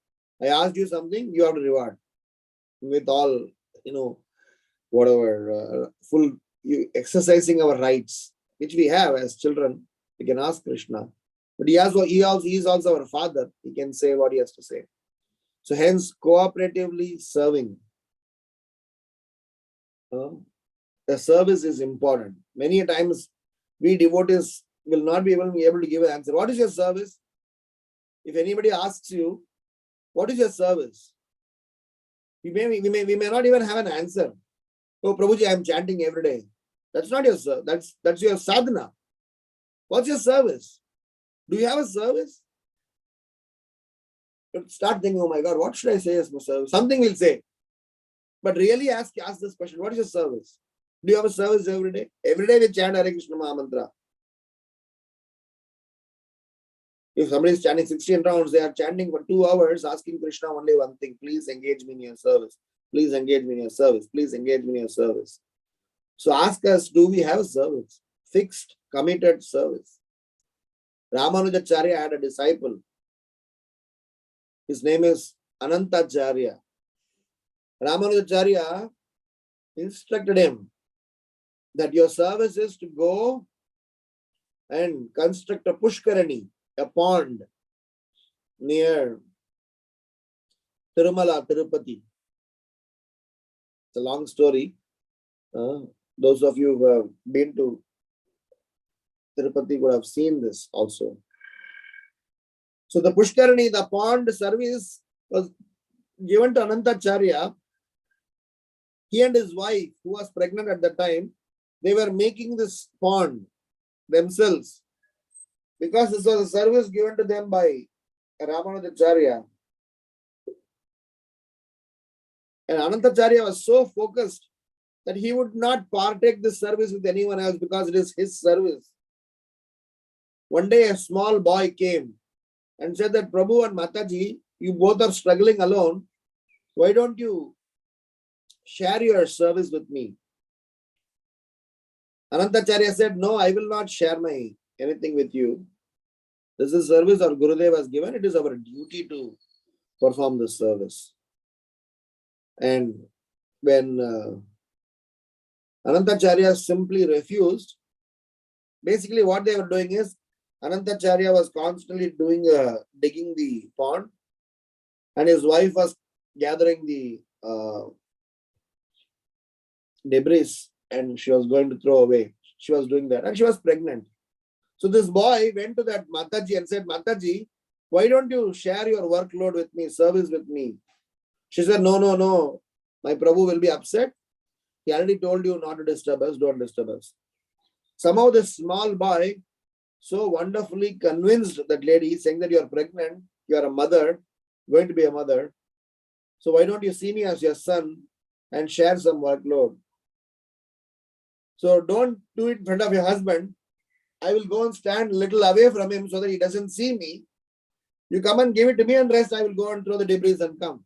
I asked you something, you have to reward. With all, whatever, exercising our rights, which we have as children, we can ask Krishna. But he is also our Father. He can say what he has to say. So hence, cooperatively serving The service is important. Many times we devotees will not be able to give an answer. What is your service? If anybody asks you, what is your service? We may not even have an answer. Oh, Prabhuji, I am chanting every day. That's not your service. That's your sadhana. What's your service? Do you have a service? But start thinking, oh my God, what should I say as my service? Something will say. But really ask this question, what is your service? Do you have a service every day? Every day we chant Hare Krishna Maha Mantra. If somebody is chanting 16 rounds, they are chanting for 2 hours, asking Krishna only one thing, please engage me in your service. Please engage me in your service. Please engage me in your service. So ask us, do we have a service? Fixed, committed service. Ramanujacharya had a disciple. His name is Anantacharya. Ramanujacharya instructed him that your service is to go and construct a pushkarani, a pond near Tirumala, Tirupati. It's a long story. Those of you who have been to Tirupati would have seen this also. So the pushkarani, the pond service was given to Anantacharya. He and his wife, who was pregnant at that time, they were making this pond themselves because this was a service given to them by Ramanujacharya. And Anantacharya was so focused that he would not partake this service with anyone else because it is his service. One day a small boy came and said that Prabhu and Mataji, you both are struggling alone. Why don't you share your service with me? Anantacharya said, no, I will not share my anything with you. This is service our Gurudev has given. It is our duty to perform this service. And when Anantacharya simply refused, basically what they were doing is, Anantacharya was constantly digging the pond, and his wife was gathering the debris and she was going to throw away. She was doing that and she was pregnant. So this boy went to that Mataji and said, Mataji, why don't you share your workload with me, service with me? She said, no, my Prabhu will be upset. He already told you not to disturb us, don't disturb us. Somehow this small boy so wonderfully convinced that lady, saying that you are pregnant, you are a mother, going to be a mother. So why don't you see me as your son and share some workload? So don't do it in front of your husband. I will go and stand a little away from him so that he doesn't see me. You come and give it to me and rest. I will go and throw the debris and come.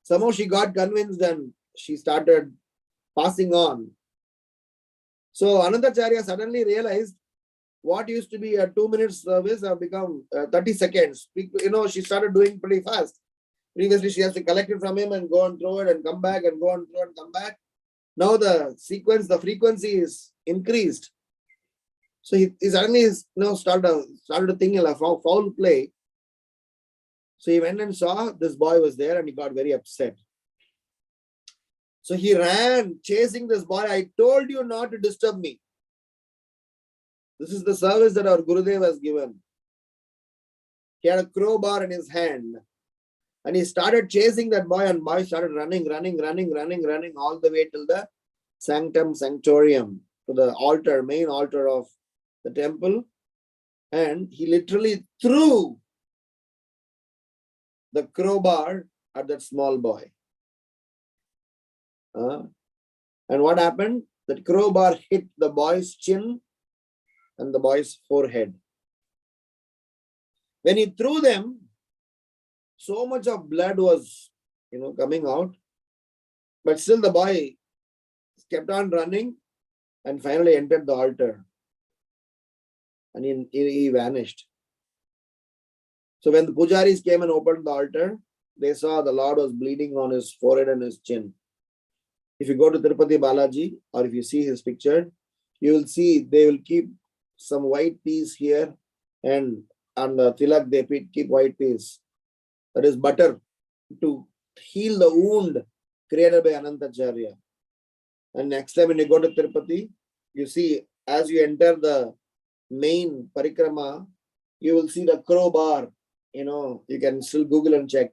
Somehow she got convinced and she started passing on. So Anantacharya suddenly realized what used to be a 2-minute service have become 30 seconds. She started doing pretty fast. Previously, she has to collect it from him and go and throw it and come back and go and throw and come back. Now the frequency is increased. So he suddenly started to think of foul play. So he went and saw this boy was there and he got very upset. So he ran chasing this boy. I told you not to disturb me. This is the service that our Gurudev has given. He had a crowbar in his hand. And he started chasing that boy and boy started running all the way till the sanctum sanctorium, to the altar, main altar of the temple. And he literally threw the crowbar at that small boy. And what happened? That crowbar hit the boy's chin and the boy's forehead. When he threw them, so much of blood was, coming out. But still the boy kept on running and finally entered the altar. And he vanished. So when the pujaris came and opened the altar, they saw the Lord was bleeding on his forehead and his chin. If you go to Tirupati Balaji, or if you see his picture, you will see they will keep some white piece here, and on the tilak they keep white piece. That is butter to heal the wound created by Anantacharya. And next time when you go to Tirupati, you see, as you enter the main parikrama, you will see the crowbar. You can still Google and check.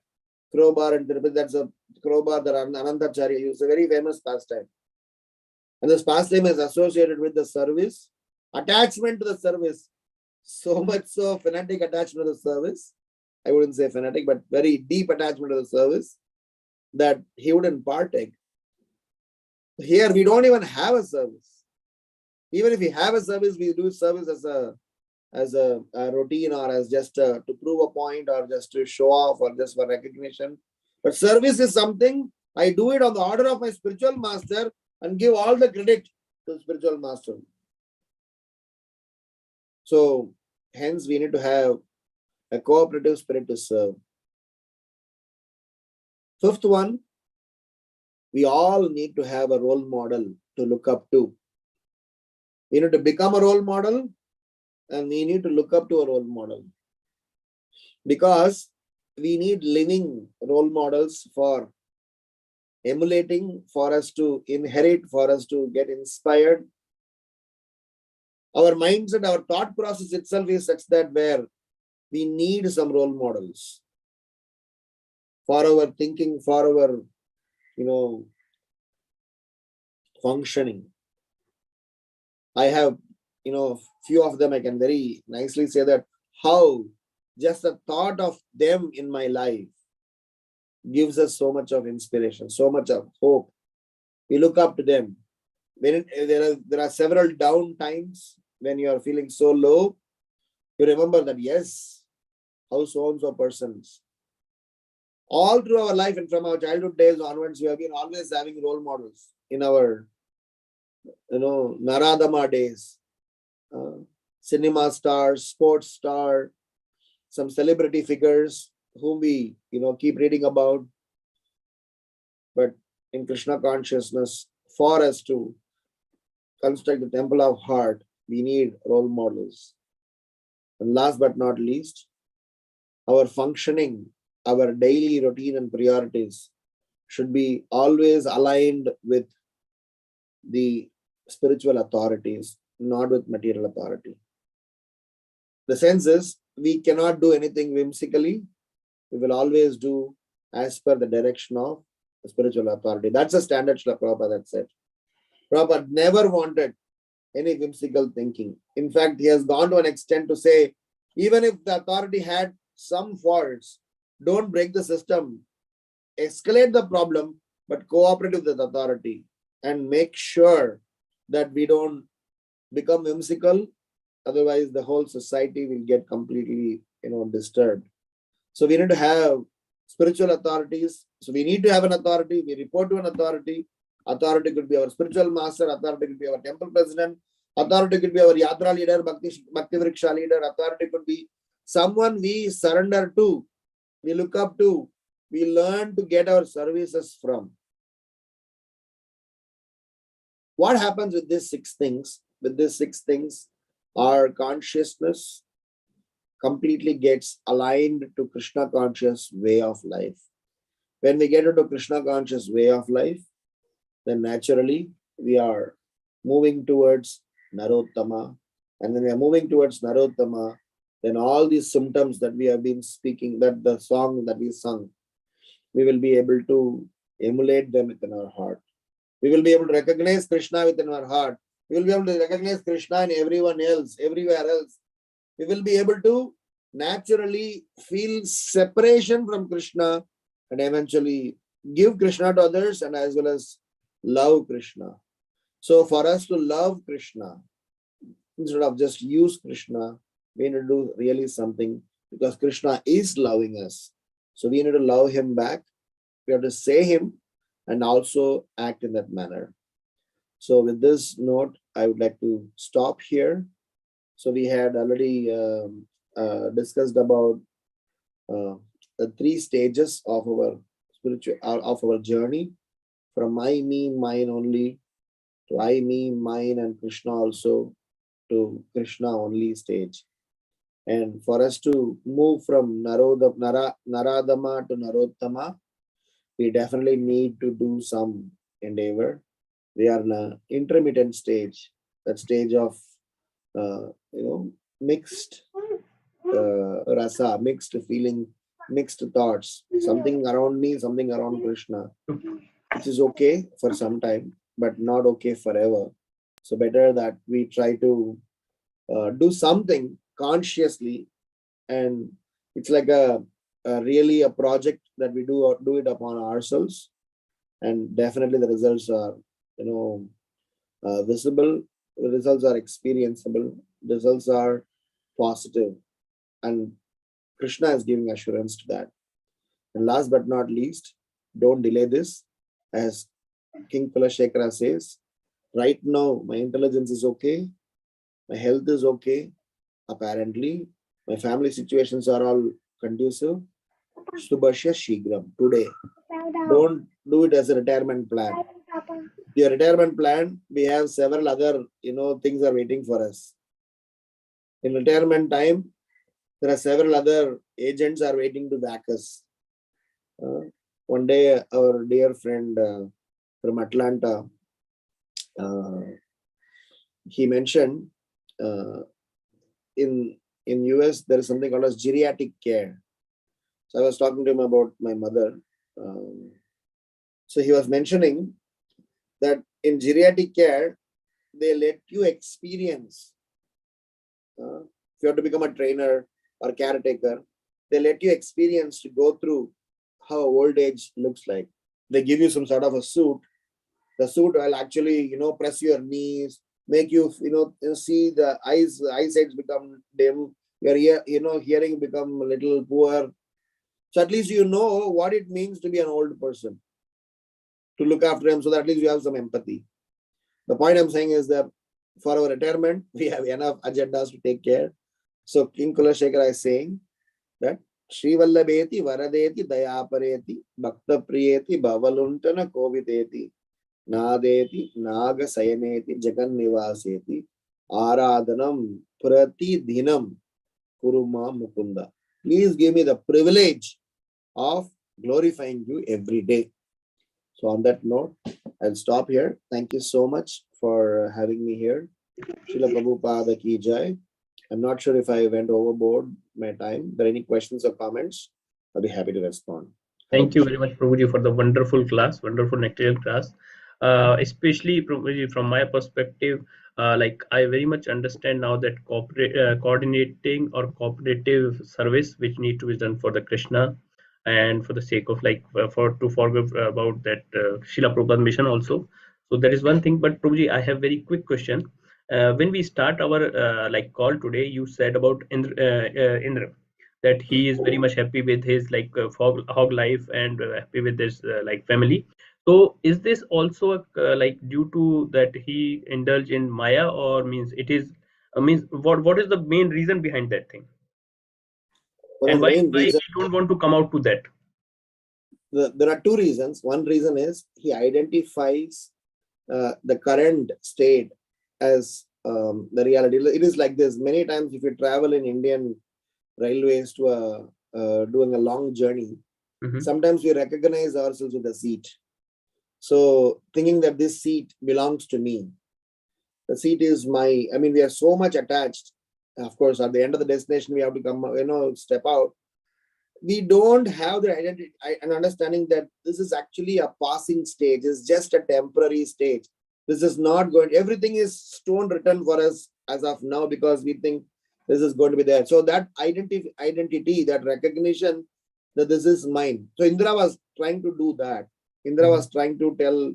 Crowbar in Tirupati, that's a crowbar that Anantacharya used, a very famous pastime. And this pastime is associated with the service, attachment to the service. So much so, fanatic attachment to the service. I wouldn't say fanatic, but very deep attachment to the service that he wouldn't partake. Here, we don't even have a service. Even if we have a service, we do service as a routine or as just to prove a point or just to show off or just for recognition. But service is something I do it on the order of my spiritual master and give all the credit to the spiritual master. So, hence we need to have a cooperative spirit to serve. Fifth one, we all need to have a role model to look up to. We need to become a role model and we need to look up to a role model. Because we need living role models for emulating, for us to inherit, for us to get inspired. Our mindset, our thought process itself is such that where we need some role models for our thinking, for our, functioning. I have, few of them I can very nicely say that how just the thought of them in my life gives us so much of inspiration, so much of hope. We look up to them. When there are several down times when you are feeling so low, you remember that, yes, how so-and-so persons. All through our life and from our childhood days onwards, we have been always having role models in our, Naradama days. Cinema stars, sports star, some celebrity figures whom we, keep reading about. But in Krishna consciousness, for us to construct the temple of heart, we need role models. And last but not least, our functioning, our daily routine and priorities should be always aligned with the spiritual authorities, not with material authority. The sense is, we cannot do anything whimsically. We will always do as per the direction of the spiritual authority. That's a standard Srila Prabhupada that said. Prabhupada never wanted any whimsical thinking. In fact, he has gone to an extent to say, even if the authority had some faults, don't break the system, escalate the problem, but cooperate with the authority and make sure that we don't become whimsical. Otherwise, the whole society will get completely, disturbed. So we need to have spiritual authorities. So we need to have an authority. We report to an authority. Authority could be our spiritual master. Authority could be our temple president. Authority could be our yatra leader, Bhakti Vriksha leader. Authority could be someone we surrender to, we look up to, we learn to get our services from. What happens with these six things? With these six things, our consciousness completely gets aligned to Krishna conscious way of life. When we get into Krishna conscious way of life, then naturally we are moving towards Narottama. And when we are moving towards Narottama, then all these symptoms that we have been speaking, that the song that we sung, we will be able to emulate them within our heart. We will be able to recognize Krishna within our heart. We will be able to recognize Krishna in everyone else, everywhere else. We will be able to naturally feel separation from Krishna and eventually give Krishna to others and as well as love Krishna. So for us to love Krishna, instead of just use Krishna, we need to do really something because Krishna is loving us. So we need to love him back. We have to say him and also act in that manner. So with this note, I would like to stop here. So we had already discussed about the three stages of our spiritual of our journey, from I, me, mine only to I, me, mine, and Krishna also to Krishna only stage. And for us to move from Naradama to Narottama, we definitely need to do some endeavor. We are in an intermittent stage, that stage of mixed rasa, mixed feeling, mixed thoughts, something around me, something around Krishna, which is okay for some time, but not okay forever. So better that we try to do something consciously, and it's like a really a project that we do it upon ourselves, and definitely the results are visible, the results are experienceable, results are positive, and Krishna is giving assurance to that. And last but not least, don't delay this. As King Kulashekara says, right now my intelligence is okay, my health is okay, apparently my family situations are all conducive. Subhashya Shigram, today. Don't do it as a retirement plan. Your retirement plan, we have several other things are waiting for us. In retirement time, there are several other agents are waiting to back us. One day, our dear friend from Atlanta, he mentioned in US there is something called as geriatric care. So I was talking to him about my mother. So he was mentioning that in geriatric care, they let you experience. If you have to become a trainer or caretaker, they let you experience to go through how old age looks like. They give you some sort of a suit. The suit will actually, press your knees, make you, see the eyesight become dim. Your hearing become a little poor. So at least you know what it means to be an old person, to look after him, so that at least you have some empathy. The point I'm saying is that for our retirement, we have enough agendas to take care. So King Kulashekara is saying that Shri Vallabheti Varadeti Dayapareti Bhakta Priyeti Bhavaluntana Koviteti Nadeti Naga Sayaneti Jagan Nivaseti Aradhanam Prati Dhinam Kuruma Mukunda. Please give me the privilege of glorifying you every day. So on that note, I'll stop here. Thank you so much for having me here. Srila Prabhupada Ki Jai. I'm not sure if I went overboard my time. If there are any questions or comments, I'll be happy to respond. Thank you very much, Prabhuji, for the wonderful class, wonderful nectarian class. Especially, Prabhuji, from my perspective, like I very much understand now that coordinating or cooperative service which need to be done for the Krishna, and for the sake of to forgive about that Srila Prabhupada mission also. So that is one thing. But Prabhuji, I have very quick question. When we start our call today, you said about Indra, that he is very much happy with his hog life and happy with his family. So is this also due to that he indulge in Maya, or means it is means what is the main reason behind that thing? Well, And the why main reason, he don't want to come out to that? there are two reasons. One reason is he identifies the current state as the reality. It is like this. Many times, if you travel in Indian railways to doing a long journey, sometimes we recognize ourselves with a seat. So thinking that this seat belongs to me, the seat is my, we are so much attached. Of course, at the end of the destination, we have to come, step out. We don't have the identity and understanding that this is actually a passing stage. It's just a temporary stage. This is not going, everything is stone written for us as of now, because we think this is going to be there. So that identity, that recognition that this is mine. So Indra was trying to do that. Indra was trying to tell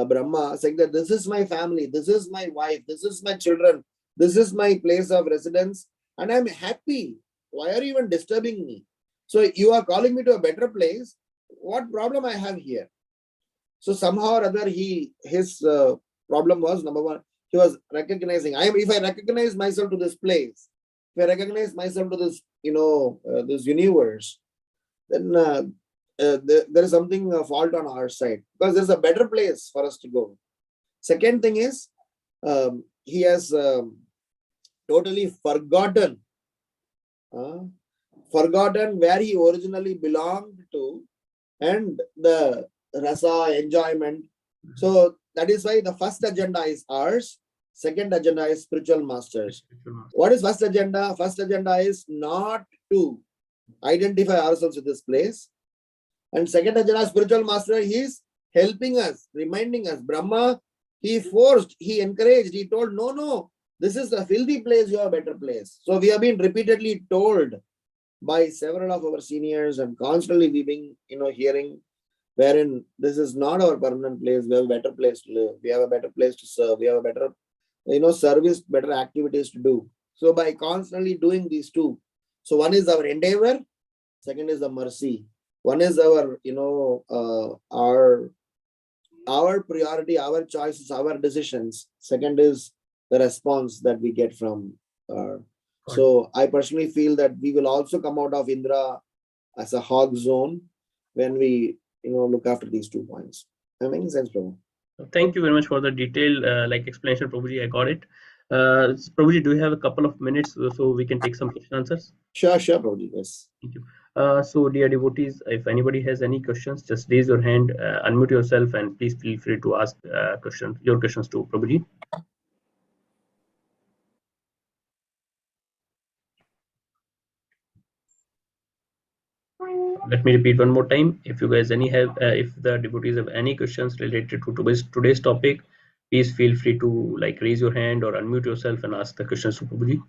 Brahma, saying that this is my family, this is my wife, this is my children, this is my place of residence, and I'm happy. Why are you even disturbing me? So you are calling me to a better place. What problem I have here? So somehow or other, his problem was, number one, he was recognizing, if I recognize myself to this place, if I recognize myself to this, this universe, then there is something fault on our side, because there's a better place for us to go. Second thing is, he has totally forgotten where he originally belonged to, and the rasa enjoyment. So that is why the first agenda is ours. Second agenda is spiritual masters. What is first agenda? First agenda is not to identify ourselves with this place. And second agenda, spiritual master, he is helping us, reminding us. Brahma, he forced, he encouraged, he told, no, this is a filthy place, you have a better place. So we have been repeatedly told by several of our seniors, and constantly we've been, hearing, wherein this is not our permanent place. We have a better place to live. We have a better place to serve. We have a better, service, better activities to do. So by constantly doing these two, so one is our endeavor, second is the mercy. One is our, our priority, our choices, our decisions. Second is the response that we get from. So I personally feel that we will also come out of Indra as a hog zone when we, look after these 2 points. Am I making sense, Prabhu? Thank you very much for the detailed explanation, Prabhuji. I got it. Prabhuji, do you have a couple of minutes so we can take some question answers? Sure, Prabhuji. Yes. Thank you. So, dear devotees, if anybody has any questions, just raise your hand, unmute yourself, and please feel free to ask your questions to Prabhuji. Let me repeat one more time. If you guys if the devotees have any questions related to today's topic, please feel free to raise your hand or unmute yourself and ask the questions to Prabhuji.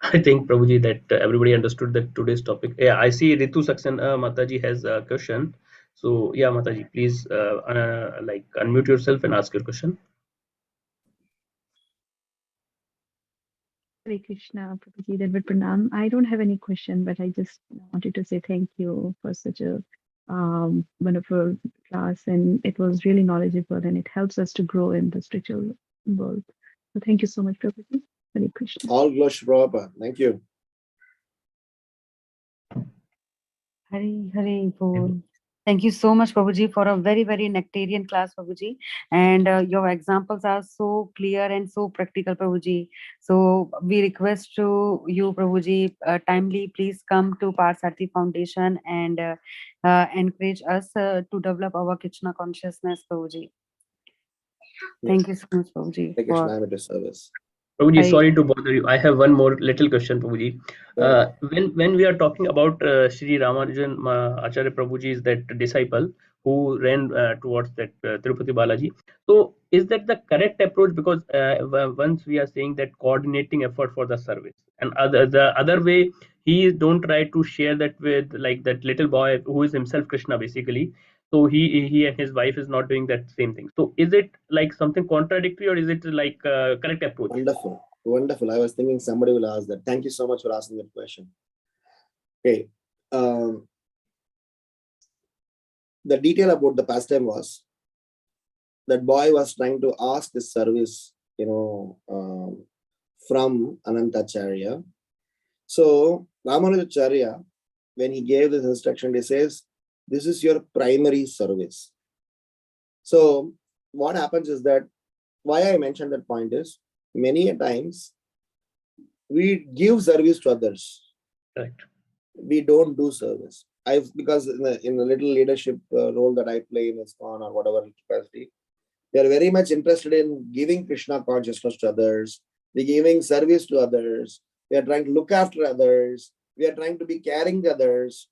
I think, Prabhuji, that everybody understood that today's topic. Yeah, I see Ritu Saxena Mataji has a question. So, yeah, Mataji, please unmute yourself and ask your question. Hare Krishna, Prabhuji, Dandavat Pranam. I don't have any question, but I just wanted to say thank you for such a wonderful class, and it was really knowledgeable, and it helps us to grow in the spiritual world. So thank you so much, Prabhuji. Hare Krishna. All glory, Prabhupada. Thank you. Hare Bol. Thank you so much, Prabhuji, for a very, very nectarian class, Prabhuji. And your examples are so clear and so practical, Prabhuji. So we request to you, Prabhuji, timely please come to Parthsarthi Foundation and encourage us to develop our Krishna consciousness, Prabhuji. Thank you so much, Prabhuji. Krishna, I'm at your service. Prabhuji, sorry to bother you. I have one more little question, Prabhuji. When we are talking about Sri Ramanujan Acharya Prabhuji's that disciple who ran towards that Tirupati Balaji, so is that the correct approach? Because once we are saying that coordinating effort for the service, and the other way, he don't try to share that with that little boy who is himself Krishna basically. So he and his wife is not doing that same thing. So is it something contradictory, or is it correct approach? Wonderful. I was thinking somebody will ask that. Thank you so much for asking that question. Okay. The detail about the pastime was that boy was trying to ask this service, from Anantacharya. So Ramanujacharya, when he gave this instruction, he says, this is your primary service. So what happens is that, why I mentioned that point is, many a times we give service to others. Right. We don't do service. Because in the little leadership role that I play in ISKCON or whatever capacity, they are very much interested in giving Krishna consciousness to others. We're giving service to others. We are trying to look after others. We are trying to be caring to others,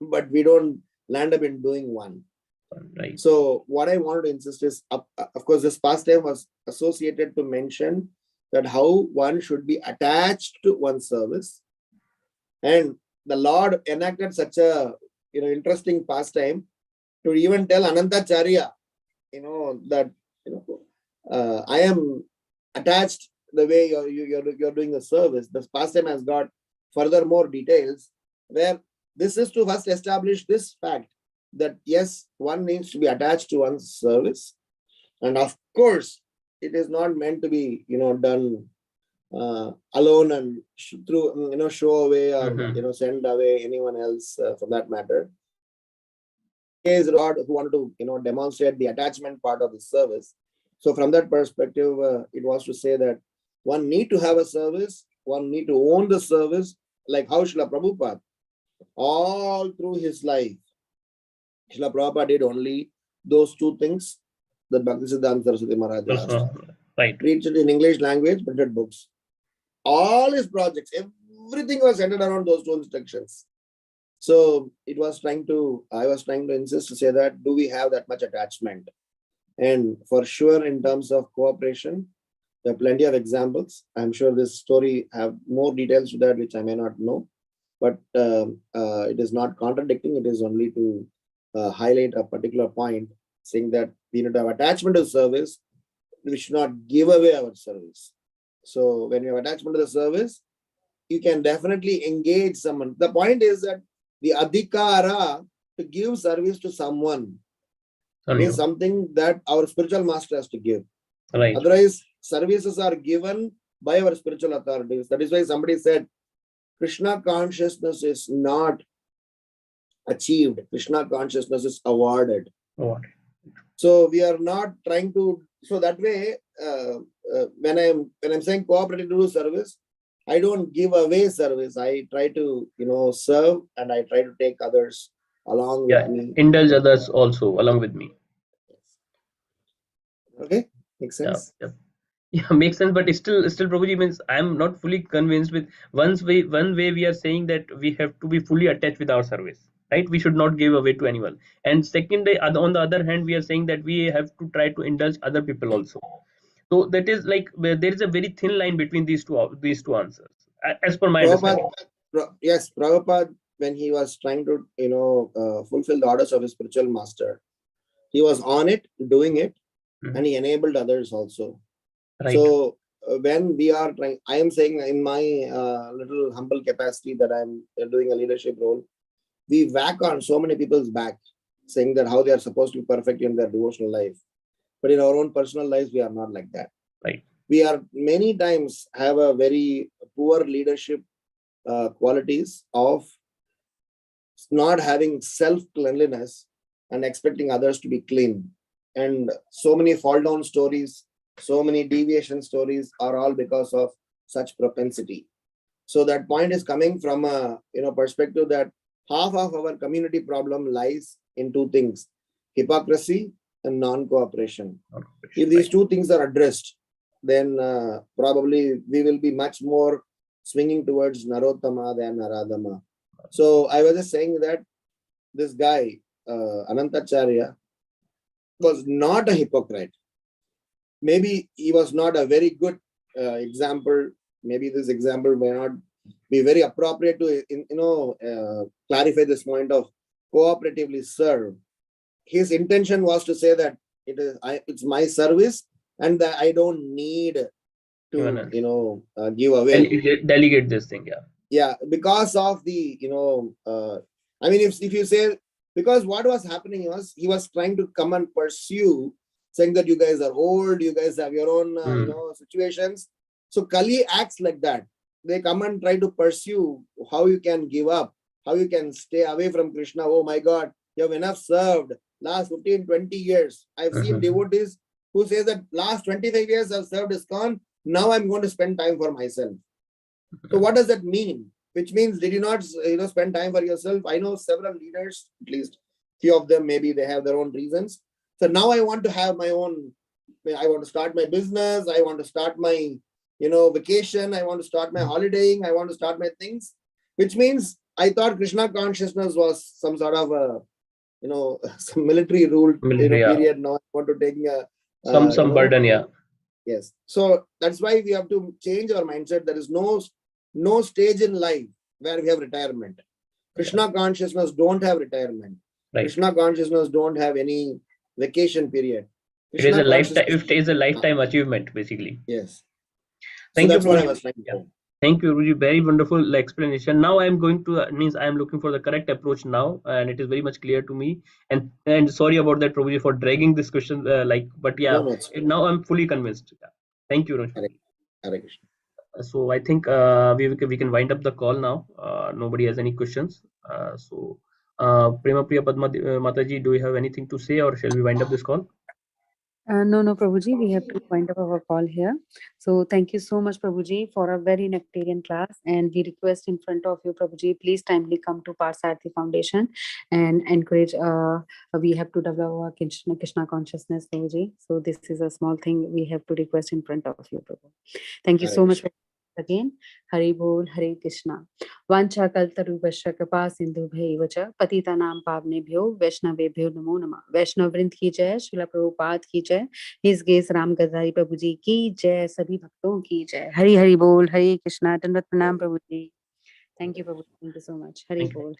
but we don't land up in doing one. Right. So what I wanted to insist is, of course, this pastime was associated to mention that how one should be attached to one's service. And the Lord enacted such a interesting pastime to even tell Anantacharya, that I am attached the way you're doing the service. This pastime has got furthermore details where this is to first establish this fact that yes, one needs to be attached to one's service, and of course, it is not meant to be done alone and through show away or send away anyone else for that matter. Is God who wanted to demonstrate the attachment part of the service. So from that perspective, it was to say that one need to have a service, one need to own the service, like how Srila Prabhupada all through his life Srila Prabhupada did only those two things that Bhaktisiddhanta Saraswati Maharaj asked. Right. Preached in English language, printed books. All his projects, everything was centered around those two instructions. So I was trying to insist to say that, do we have that much attachment? And for sure, in terms of cooperation, there are plenty of examples. I'm sure this story have more details to that, which I may not know, but it is not contradicting. It is only to highlight a particular point, saying that we need to have attachment to service. We should not give away our service. So when you have attachment to the service, you can definitely engage someone. The point is that the adhikara to give service to someone is something that our spiritual master has to give. Right. Otherwise, services are given by our spiritual authorities. That is why somebody said, Krishna consciousness is not achieved. Krishna consciousness is awarded. So we are not trying to. So that way, when I'm saying cooperative to do service, I don't give away service. I try to serve, and I try to take others along with me. Indulge others also along with me. Okay, makes sense. Yeah, makes sense. But still, Prabhuji, means I'm not fully convinced with one way we are saying that we have to be fully attached with our service, right? We should not give away to anyone. And second, on the other hand, we are saying that we have to try to indulge other people also. So that is like there is a very thin line between these two answers, as per my understanding. Yes, Prabhupada, when he was trying to fulfill the orders of his spiritual master, he was on it, doing it, and he enabled others also. Right. So when we are trying, I am saying in my little humble capacity that I'm doing a leadership role, we whack on so many people's back, saying that how they are supposed to be perfect in their devotional life. But in our own personal lives, we are not like that. Right. We are many times have a very poor leadership qualities of not having self-cleanliness and expecting others to be clean. And so many fall down stories, so many deviation stories are all because of such propensity. So that point is coming from a perspective that half of our community problem lies in two things: hypocrisy and non-cooperation. If these two things are addressed, then probably we will be much more swinging towards Narottama than Naradama. So I was just saying that this guy, Anantacharya, was not a hypocrite. Maybe he was not a very good example. Maybe this example may not be very appropriate to clarify this point of cooperatively serve. His intention was to say that it's my service and that I don't need to give away. Delegate this thing, yeah, because of the I mean, if you say, because what was happening was he was trying to come and pursue, saying that you guys are old, you guys have your own situations. So Kali acts like that. They come and try to pursue how you can give up, how you can stay away from Krishna. Oh my God, you have enough served last 15, 20 years. I've seen devotees who say that last 25 years I've served ISKCON. Now I'm going to spend time for myself. So what does that mean? Which means, did you not spend time for yourself? I know several leaders, at least few of them, maybe they have their own reasons. So now I want to have my own, I want to start my business. I want to start my, vacation. I want to start my holidaying. I want to start my things, which means I thought Krishna consciousness was some sort of a, some military rule, period. Now I want to take some burden. Yeah. Yes. So that's why we have to change our mindset. There is no stage in life where we have retirement. Krishna consciousness don't have retirement. Right. Krishna consciousness don't have any vacation period. Krishna it is a lifetime achievement, basically. Yes. Thank you. That's what I was trying to say. Thank you, Ruji. Very wonderful explanation. Now I am going to I am looking for the correct approach now, and it is very much clear to me. And sorry about that, Prabhuji, for dragging this question. But yeah, now I'm fully convinced. Yeah. Thank you, Ruji. Hare Krishna. So I think we can wind up the call now. Nobody has any questions. Prema Priya Padma Mataji, do you have anything to say, or shall we wind up this call? No, Prabhuji, we have to wind up our call here. So thank you so much, Prabhuji, for a very nectarian class. And we request in front of you, Prabhuji, please timely come to Parthsarthi Foundation and encourage. We have to develop our Krishna consciousness, Prabhuji. So this is a small thing we have to request in front of you, Prabhu. Thank you Hare so much Krishna. again. Hari Bol, Hare Krishna. वाञ्छा कल्तरुभ्यश्च कृपा सिन्धुभ्यैव च पतितानां पावनेभ्यो वैष्णवेभ्यो नमो नमः। वैष्णव वृंद की जय, श्रील प्रभुपाद की जय, हिज गेस राम गजारी प्रभु जी की जय, सभी भक्तों की जय। हरि हरि बोल, हरे कृष्णा। दंडवत प्रणाम प्रभु जी। थैंक यू प्रभु, thank you so much. Hari Thank you. बोल।